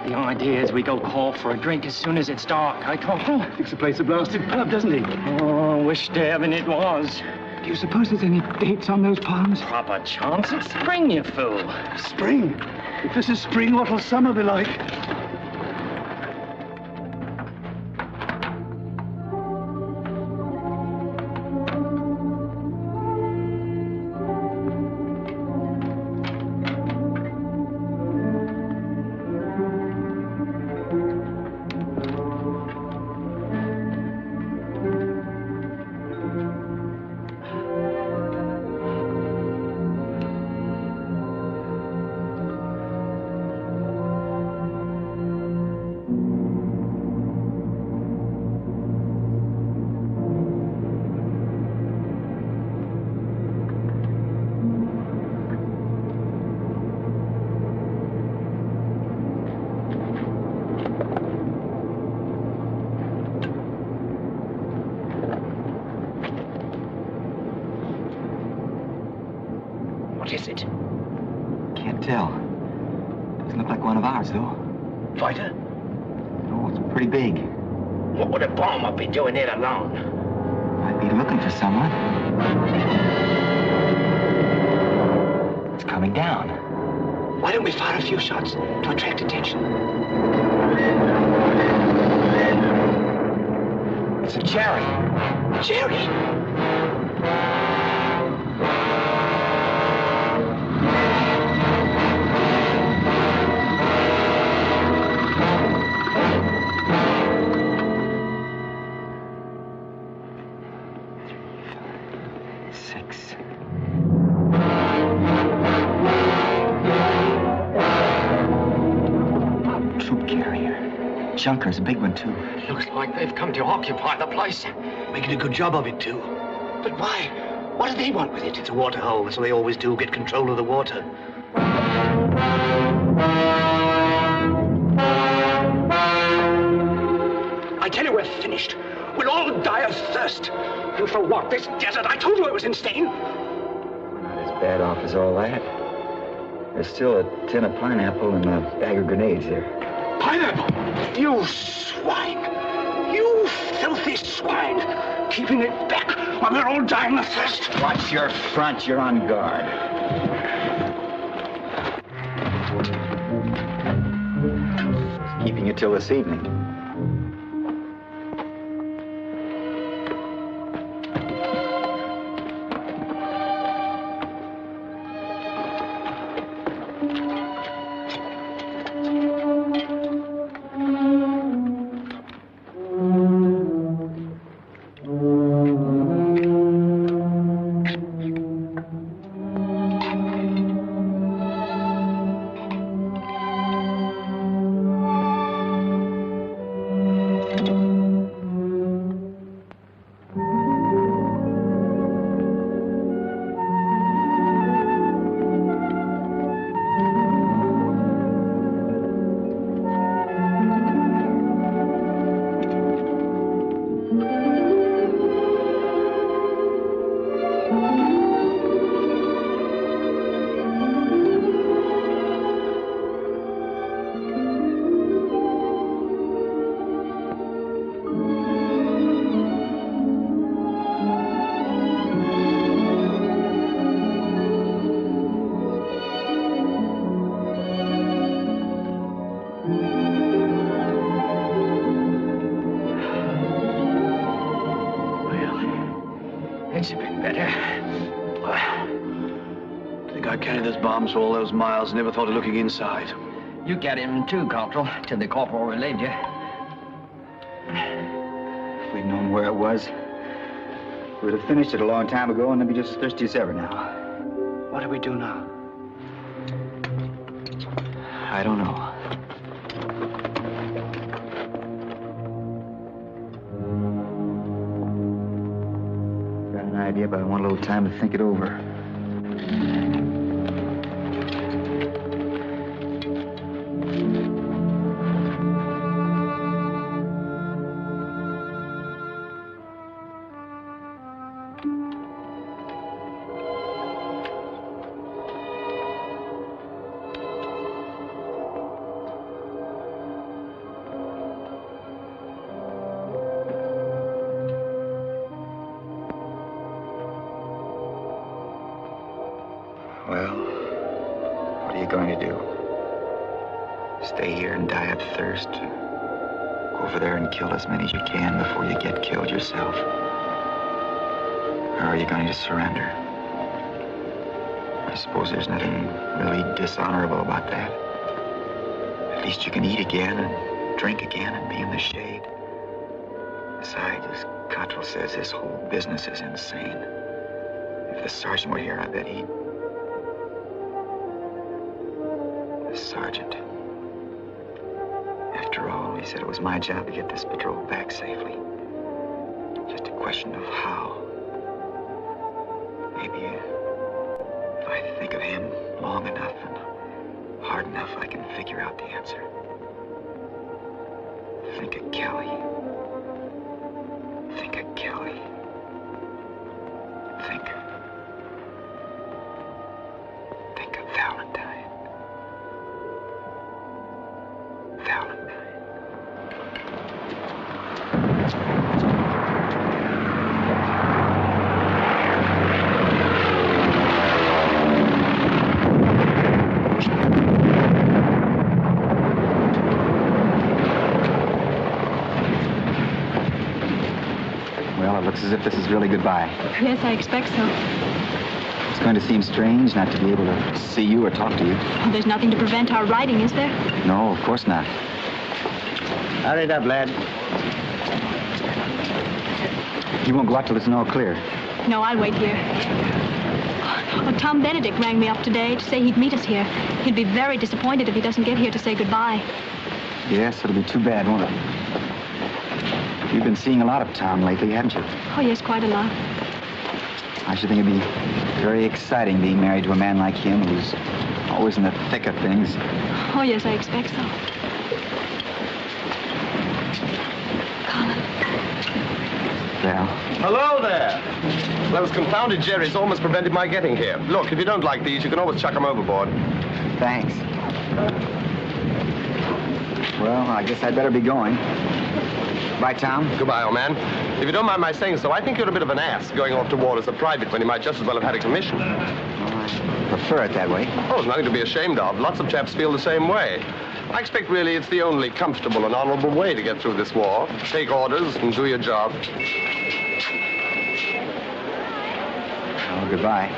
The idea is we go call for a drink as soon as it's dark, eh, Corporal? Thinks the place a blasted pub, doesn't he? Oh, wish to heaven it was. Do you suppose there's any dates on those palms? Proper chance. It's spring, you fool. Spring? If this is spring, what'll summer be like? of ours, though. Fighter? Oh, it's pretty big. What would a bomber be doing here alone? I'd be looking for someone. It's coming down. Why don't we fire a few shots to attract attention? It's a Jerry. Jerry? Junker's a big one, too. Looks like they've come to occupy the place. Making a good job of it, too. But why? What do they want with it? It's a water hole, so they always do get control of the water. I tell you, we're finished. We'll all die of thirst. And for what? This desert? I told you it was insane. We're not as bad off as all that. There's still a tin of pineapple and a bag of grenades there. Pineapple? You swine! You filthy swine! Keeping it back while we're all dying of thirst. Watch your front. You're on guard. Keeping you till this evening. It's a bit better. I think I carried those bombs for all those miles, never thought of looking inside. You carried him too, Corporal, till the corporal relieved you. If we'd known where it was, we'd have finished it a long time ago and they'd be just as thirsty as ever now. What do we do now? I don't know. Got an idea, but I want a little time to think it over. Well, what are you going to do? Stay here and die of thirst? Go over there and kill as many as you can before you get killed yourself? Or are you going to surrender? I suppose there's nothing really dishonorable about that. At least you can eat again and drink again and be in the shade. Besides, as Cottrell says, this whole business is insane. If the sergeant were here, I bet he'd... The sergeant. After all, he said it was my job to get this patrol back safely. Just a question of how. Maybe if I think of him long enough and hard enough, I can figure out the answer. Think of Kelly. Think of Kelly. Think of Valentine. down. Well, it looks as if this is really goodbye. Yes, I expect so. It's going to seem strange not to be able to see you or talk to you. Oh, there's nothing to prevent our riding, is there? No, of course not. Hurry it up, lad. You won't go out till it's all clear. No, I'll wait here. Oh, Tom Benedict rang me up today to say he'd meet us here. He'd be very disappointed if he doesn't get here to say goodbye. Yes, it'll be too bad, won't it? You've been seeing a lot of Tom lately, haven't you? Oh, yes, quite a lot. I should think it'd be very exciting being married to a man like him who's always in the thick of things. Oh, yes, I expect so. Colin. Val. Hello there. Those confounded Jerry's almost prevented my getting here. Look, if you don't like these, you can always chuck them overboard. Thanks. Well, I guess I'd better be going. Bye, Tom. Goodbye, old man. If you don't mind my saying so, I think you're a bit of an ass going off to war as a private when you might just as well have had a commission. Well, I prefer it that way. Oh, there's nothing to be ashamed of. Lots of chaps feel the same way. I expect really it's the only comfortable and honorable way to get through this war. Take orders and do your job. Oh, goodbye.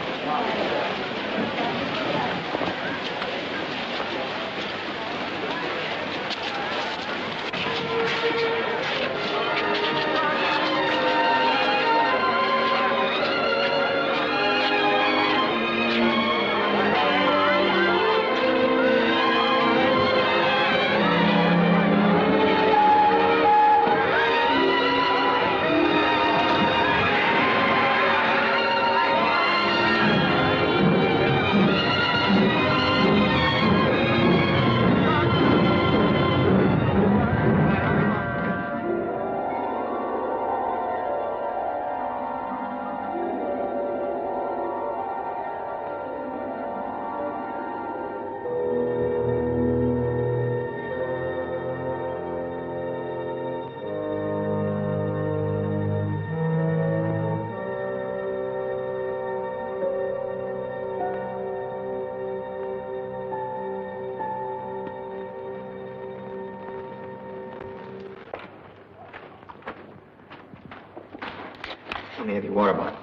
Let me have your water bottle.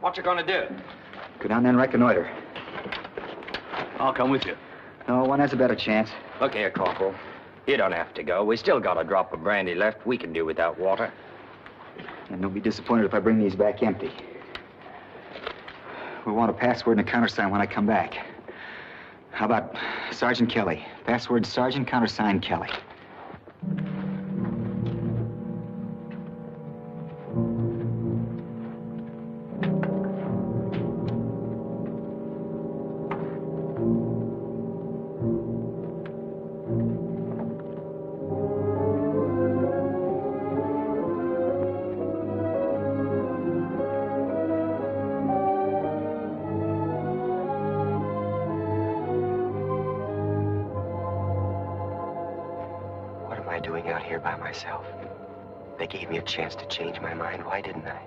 What you gonna do? Go down there and reconnoiter. I'll come with you. No, one has a better chance. Look here, Corporal. You don't have to go. We still got a drop of brandy left. We can do without water. And don't be disappointed if I bring these back empty. We want a password and a countersign when I come back. How about Sergeant Kelly? Password Sergeant, countersign Kelly. They gave me a chance to change my mind. Why didn't I?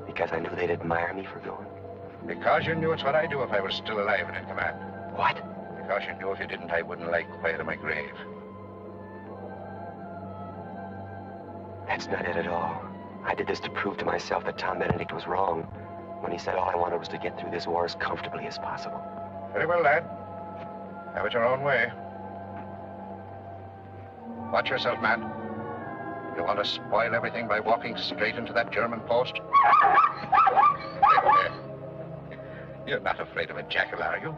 Because I knew they'd admire me for going? Because you knew it's what I'd do if I was still alive and in command. What? Because you knew if you didn't, I wouldn't lie quiet in my grave. That's not it at all. I did this to prove to myself that Tom Benedict was wrong when he said all I wanted was to get through this war as comfortably as possible. Very well, lad. Have it your own way. Watch yourself, man. You want to spoil everything by walking straight into that German post? You're not afraid of a jackal, are you?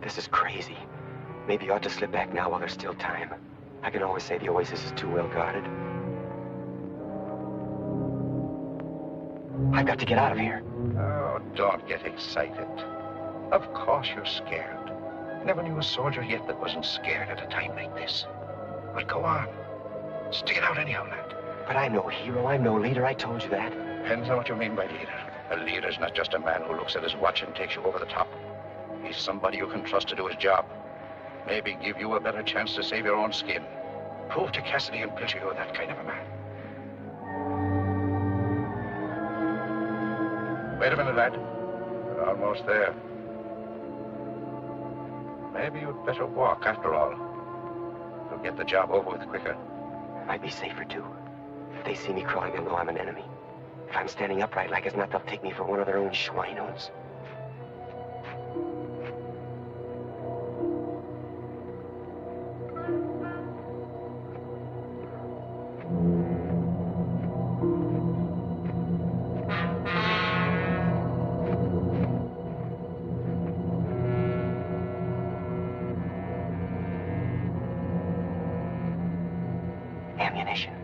This is crazy. Maybe you ought to slip back now while there's still time. I can always say the oasis is too well guarded. I've got to get out of here. Oh, don't get excited. Of course you're scared. Never knew a soldier yet that wasn't scared at a time like this. But go on. Stick it out anyhow, lad. But I'm no hero, I'm no leader, I told you that. Depends on what you mean by leader. A leader's not just a man who looks at his watch and takes you over the top. He's somebody you can trust to do his job. Maybe give you a better chance to save your own skin. Prove to Cassidy and Pilcher you're that kind of a man. Wait a minute, lad. We're almost there. Maybe you'd better walk after all. You'll get the job over with quicker. Might be safer, too. If they see me crawling, they'll know I'm an enemy. If I'm standing upright like as not, they'll take me for one of their own schweinos. Ammunition.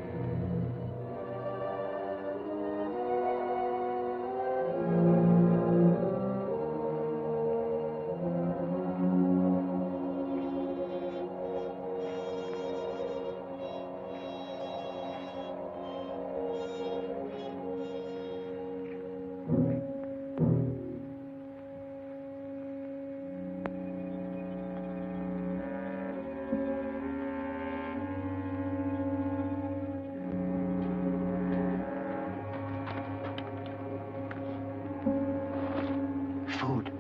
Food.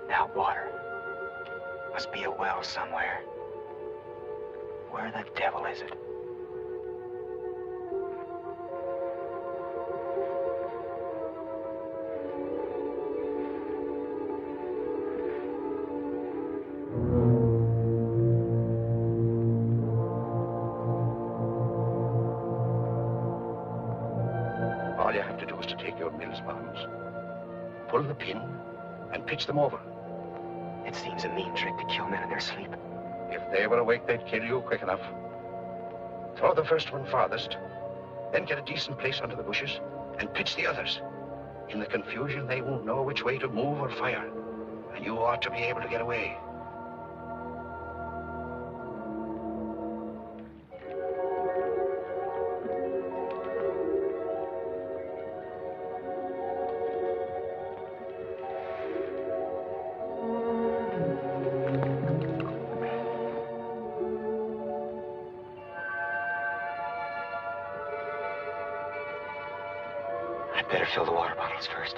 Now water. Must be a well somewhere. Where the devil is it? All you have to do is to take your Mills bombs, pull the pin, and pitch them over. It seems a mean trick to kill men in their sleep. If they were awake, they'd kill you quick enough. Throw the first one farthest, then get a decent place under the bushes, and pitch the others. In the confusion, they won't know which way to move or fire, and you ought to be able to get away. I'd better fill the water bottles first.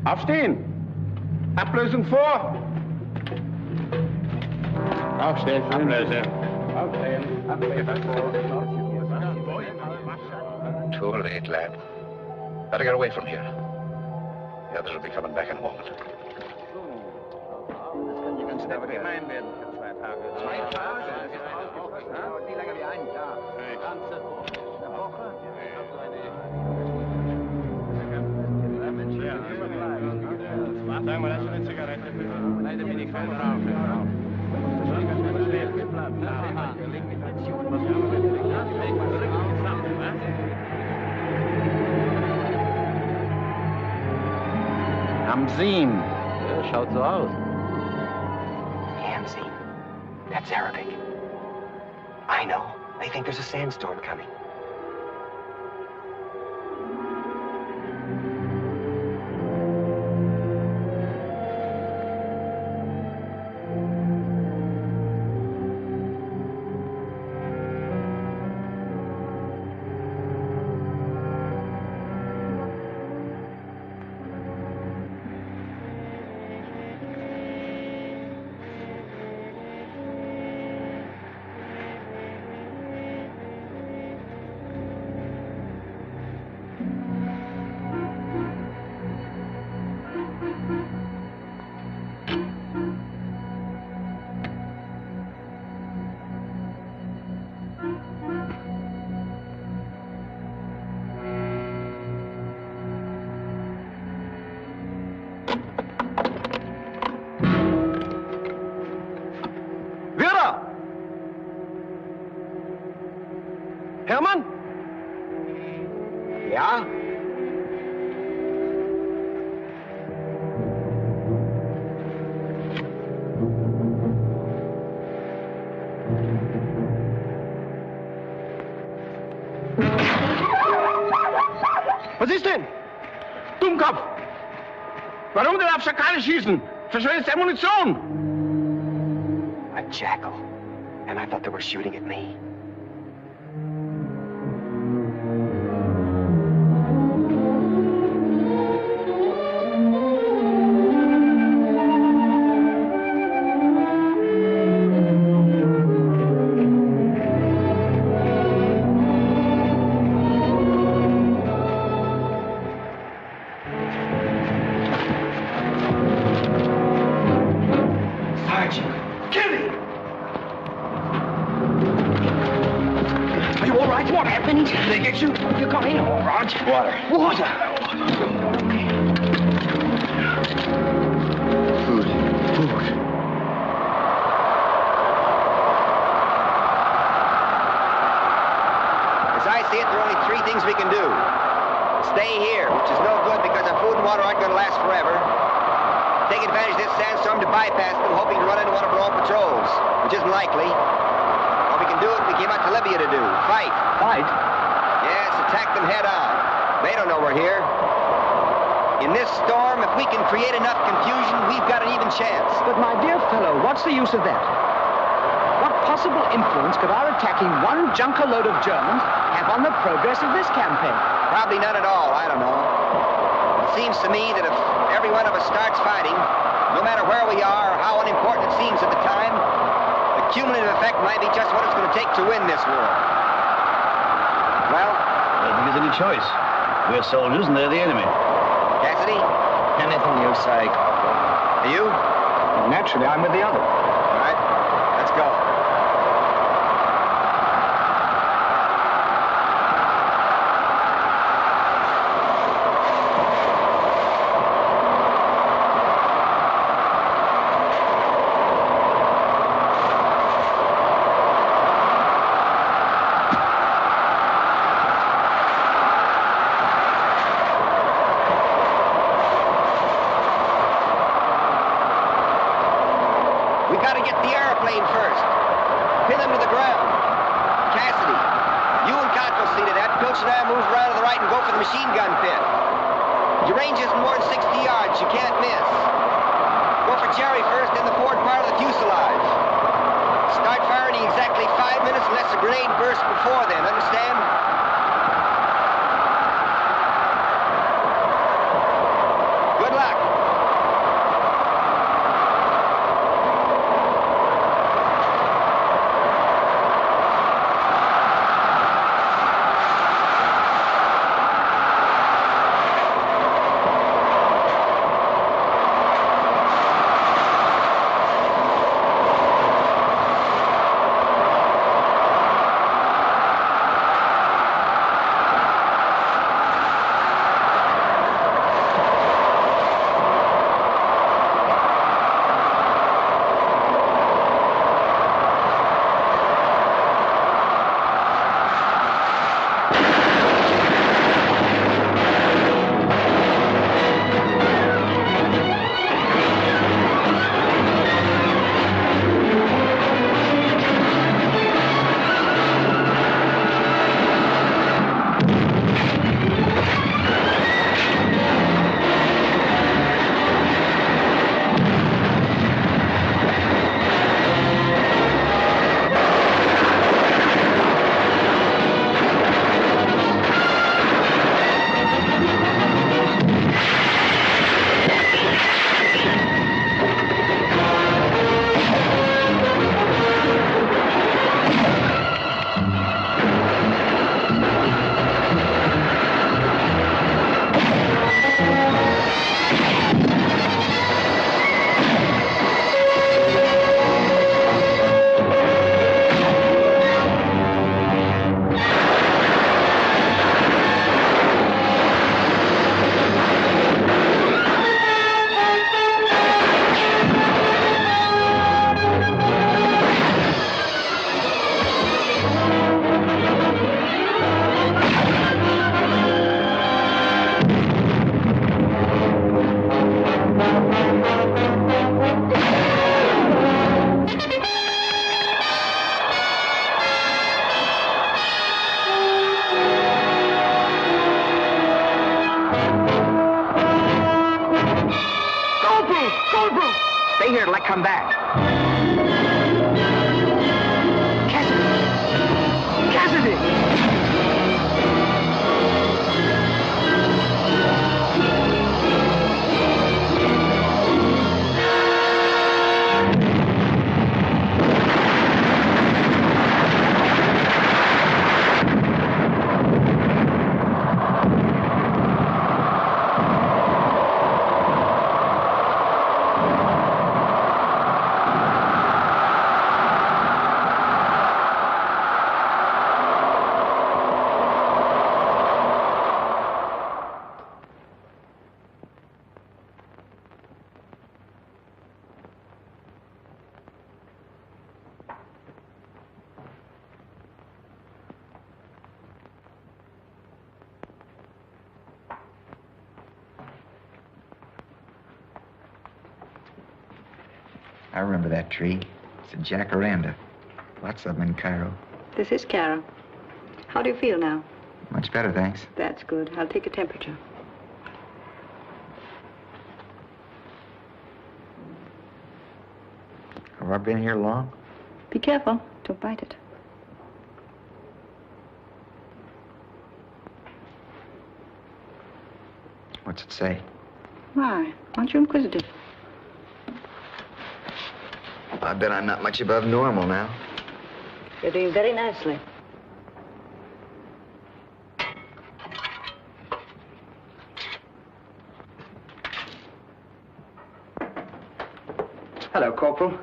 Aufstehen! Ablösung vor! Aufstehen! Ablöse! Aufstehen! Too late, lad. Better get away from here. The others will be coming back in a moment. Sag mal, hast du eine Zigarette? Leider bin ich kein Raucher. Haben Sie ihn? Ja, schaut so aus. Hamzy. That's Arabic. I know. They think there's a sandstorm coming. Hermann? Ja? Was ist denn? Dummkopf! Warum denn auf Schakale schießen? Verschwendest Ammunition! A jackal. And I thought they were shooting at me. Water. Food. As I see it, there are only three things we can do. Stay here, which is no good because our food and water aren't going to last forever. Take advantage of this sandstorm to bypass them, hoping to run into one of our own patrols, which isn't likely. Or we can do what we came out to Libya to do. Fight. Fight? Yes, attack them head on. They don't know we're here. In this storm, if we can create enough confusion, we've got an even chance. But my dear fellow, what's the use of that? What possible influence could our attacking one junker load of Germans have on the progress of this campaign? Probably none at all, I don't know. It seems to me that if every one of us starts fighting, no matter where we are or how unimportant it seems at the time, the cumulative effect might be just what it's going to take to win this war. Well? I don't think there's any choice. We're soldiers and they're the enemy. Cassidy? Anything you say, Corporal. Are you? Naturally, I'm with the other. All right, let's go. Corporal! Stay here till I come back. Cassidy! I remember that tree. It's a jacaranda. Lots of them in Cairo. This is Cairo. How do you feel now? Much better, thanks. That's good. I'll take a temperature. Have I been here long? Be careful. Don't bite it. What's it say? Why? Aren't you inquisitive? I bet I'm not much above normal now. You're doing very nicely. Hello, Corporal.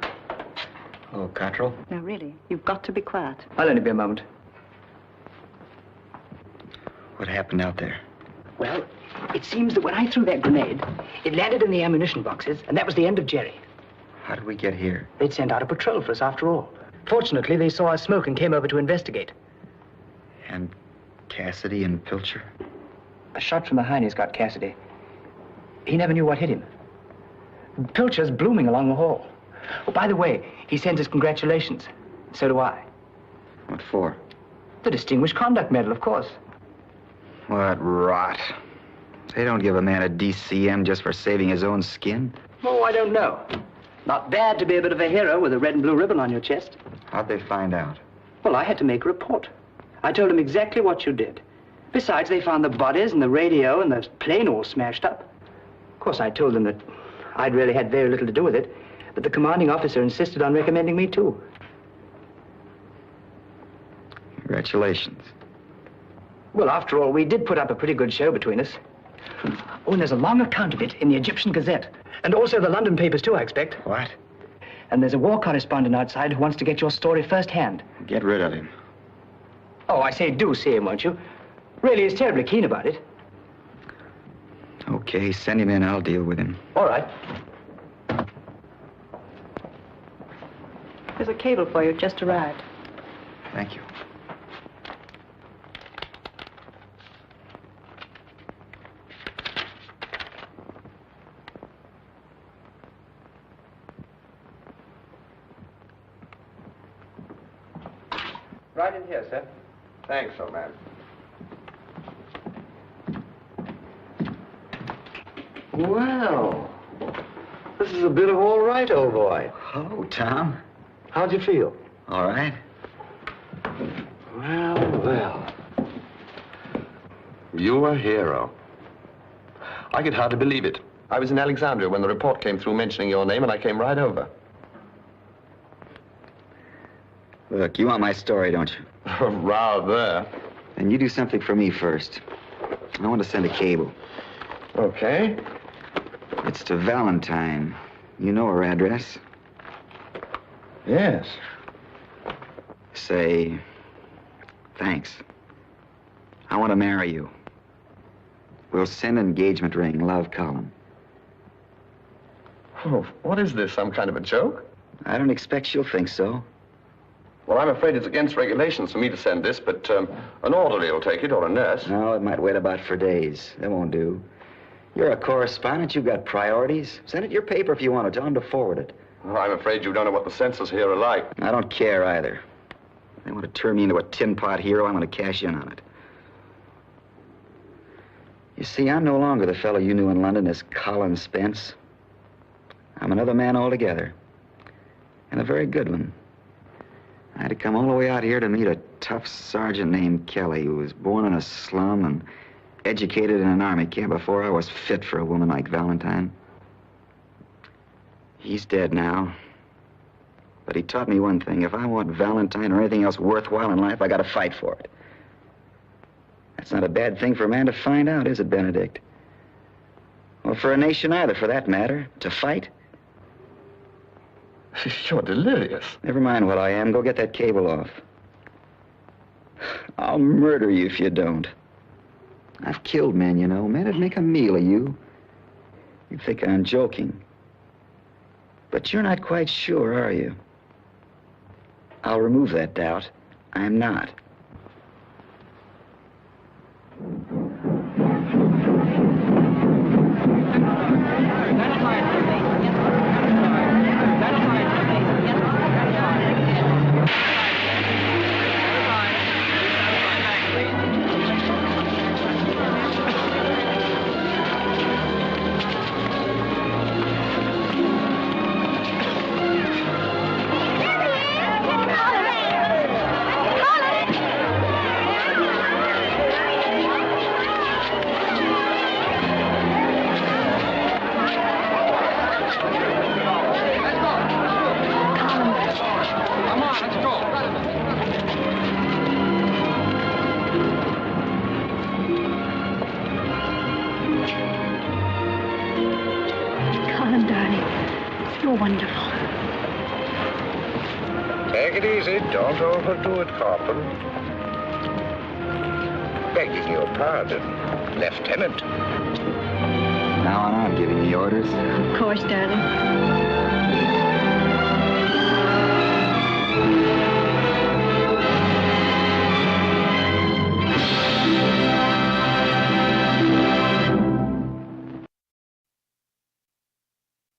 Hello, Cottrell. Now, really, you've got to be quiet. I'll only be a moment. What happened out there? Well, it seems that when I threw that grenade, it landed in the ammunition boxes, and that was the end of Jerry. How did we get here? They'd sent out a patrol for us after all. Fortunately, they saw us smoke and came over to investigate. And Cassidy and Pilcher? A shot from behind has got Cassidy. He never knew what hit him. Pilcher's blooming along the hall. Oh, by the way, he sends his congratulations. So do I. What for? The Distinguished Conduct Medal, of course. What rot. They don't give a man a DCM just for saving his own skin. Oh, I don't know. Not bad to be a bit of a hero with a red and blue ribbon on your chest. How'd they find out? Well, I had to make a report. I told them exactly what you did. Besides, they found the bodies and the radio and the plane all smashed up. Of course, I told them that I'd really had very little to do with it, but the commanding officer insisted on recommending me, too. Congratulations. Well, after all, we did put up a pretty good show between us. Oh, and there's a long account of it in the Egyptian Gazette. And also the London papers, too, I expect. What? And there's a war correspondent outside who wants to get your story firsthand. Get rid of him. Oh, I say, do see him, won't you? Really, he's terribly keen about it. Okay, send him in. I'll deal with him. All right. There's a cable for you. Just arrived. Thank you. Right in here, sir. Thanks, old man. Well, this is a bit of all right, old boy. Hello, Tom. How'd you feel? All right. Well, well. You're a hero. I could hardly believe it. I was in Alexandria when the report came through mentioning your name, and I came right over. Look, you want my story, don't you? Rather. Then you do something for me first. I want to send a cable. Okay. It's to Valentine. You know her address? Yes. Say, thanks. I want to marry you. We'll send an engagement ring. Love, Colin. Oh, what is this, some kind of a joke? I don't expect she'll think so. Well, I'm afraid it's against regulations for me to send this, but an orderly will take it, or a nurse. No, it might wait about for days. That won't do. You're a correspondent. You've got priorities. Send it your paper if you want to. Tell them to forward it. Well, I'm afraid you don't know what the censors here are like. I don't care either. They want to turn me into a tin pot hero. I'm going to cash in on it. You see, I'm no longer the fellow you knew in London as Colin Spence. I'm another man altogether. And a very good one. I had to come all the way out here to meet a tough sergeant named Kelly who was born in a slum and educated in an army camp before I was fit for a woman like Valentine. He's dead now. But he taught me one thing. If I want Valentine or anything else worthwhile in life, I gotta fight for it. That's not a bad thing for a man to find out, is it, Benedict? Or for a nation either, for that matter, to fight. You're delirious. Never mind what I am. Go get that cable off. I'll murder you if you don't. I've killed men, you know. Men that'd make a meal of you. You think I'm joking. But you're not quite sure, are you? I'll remove that doubt. I'm not. Take it easy. Don't overdo it, Corporal. Begging your pardon, Lieutenant. Now on, I'm giving the orders. Of course, darling.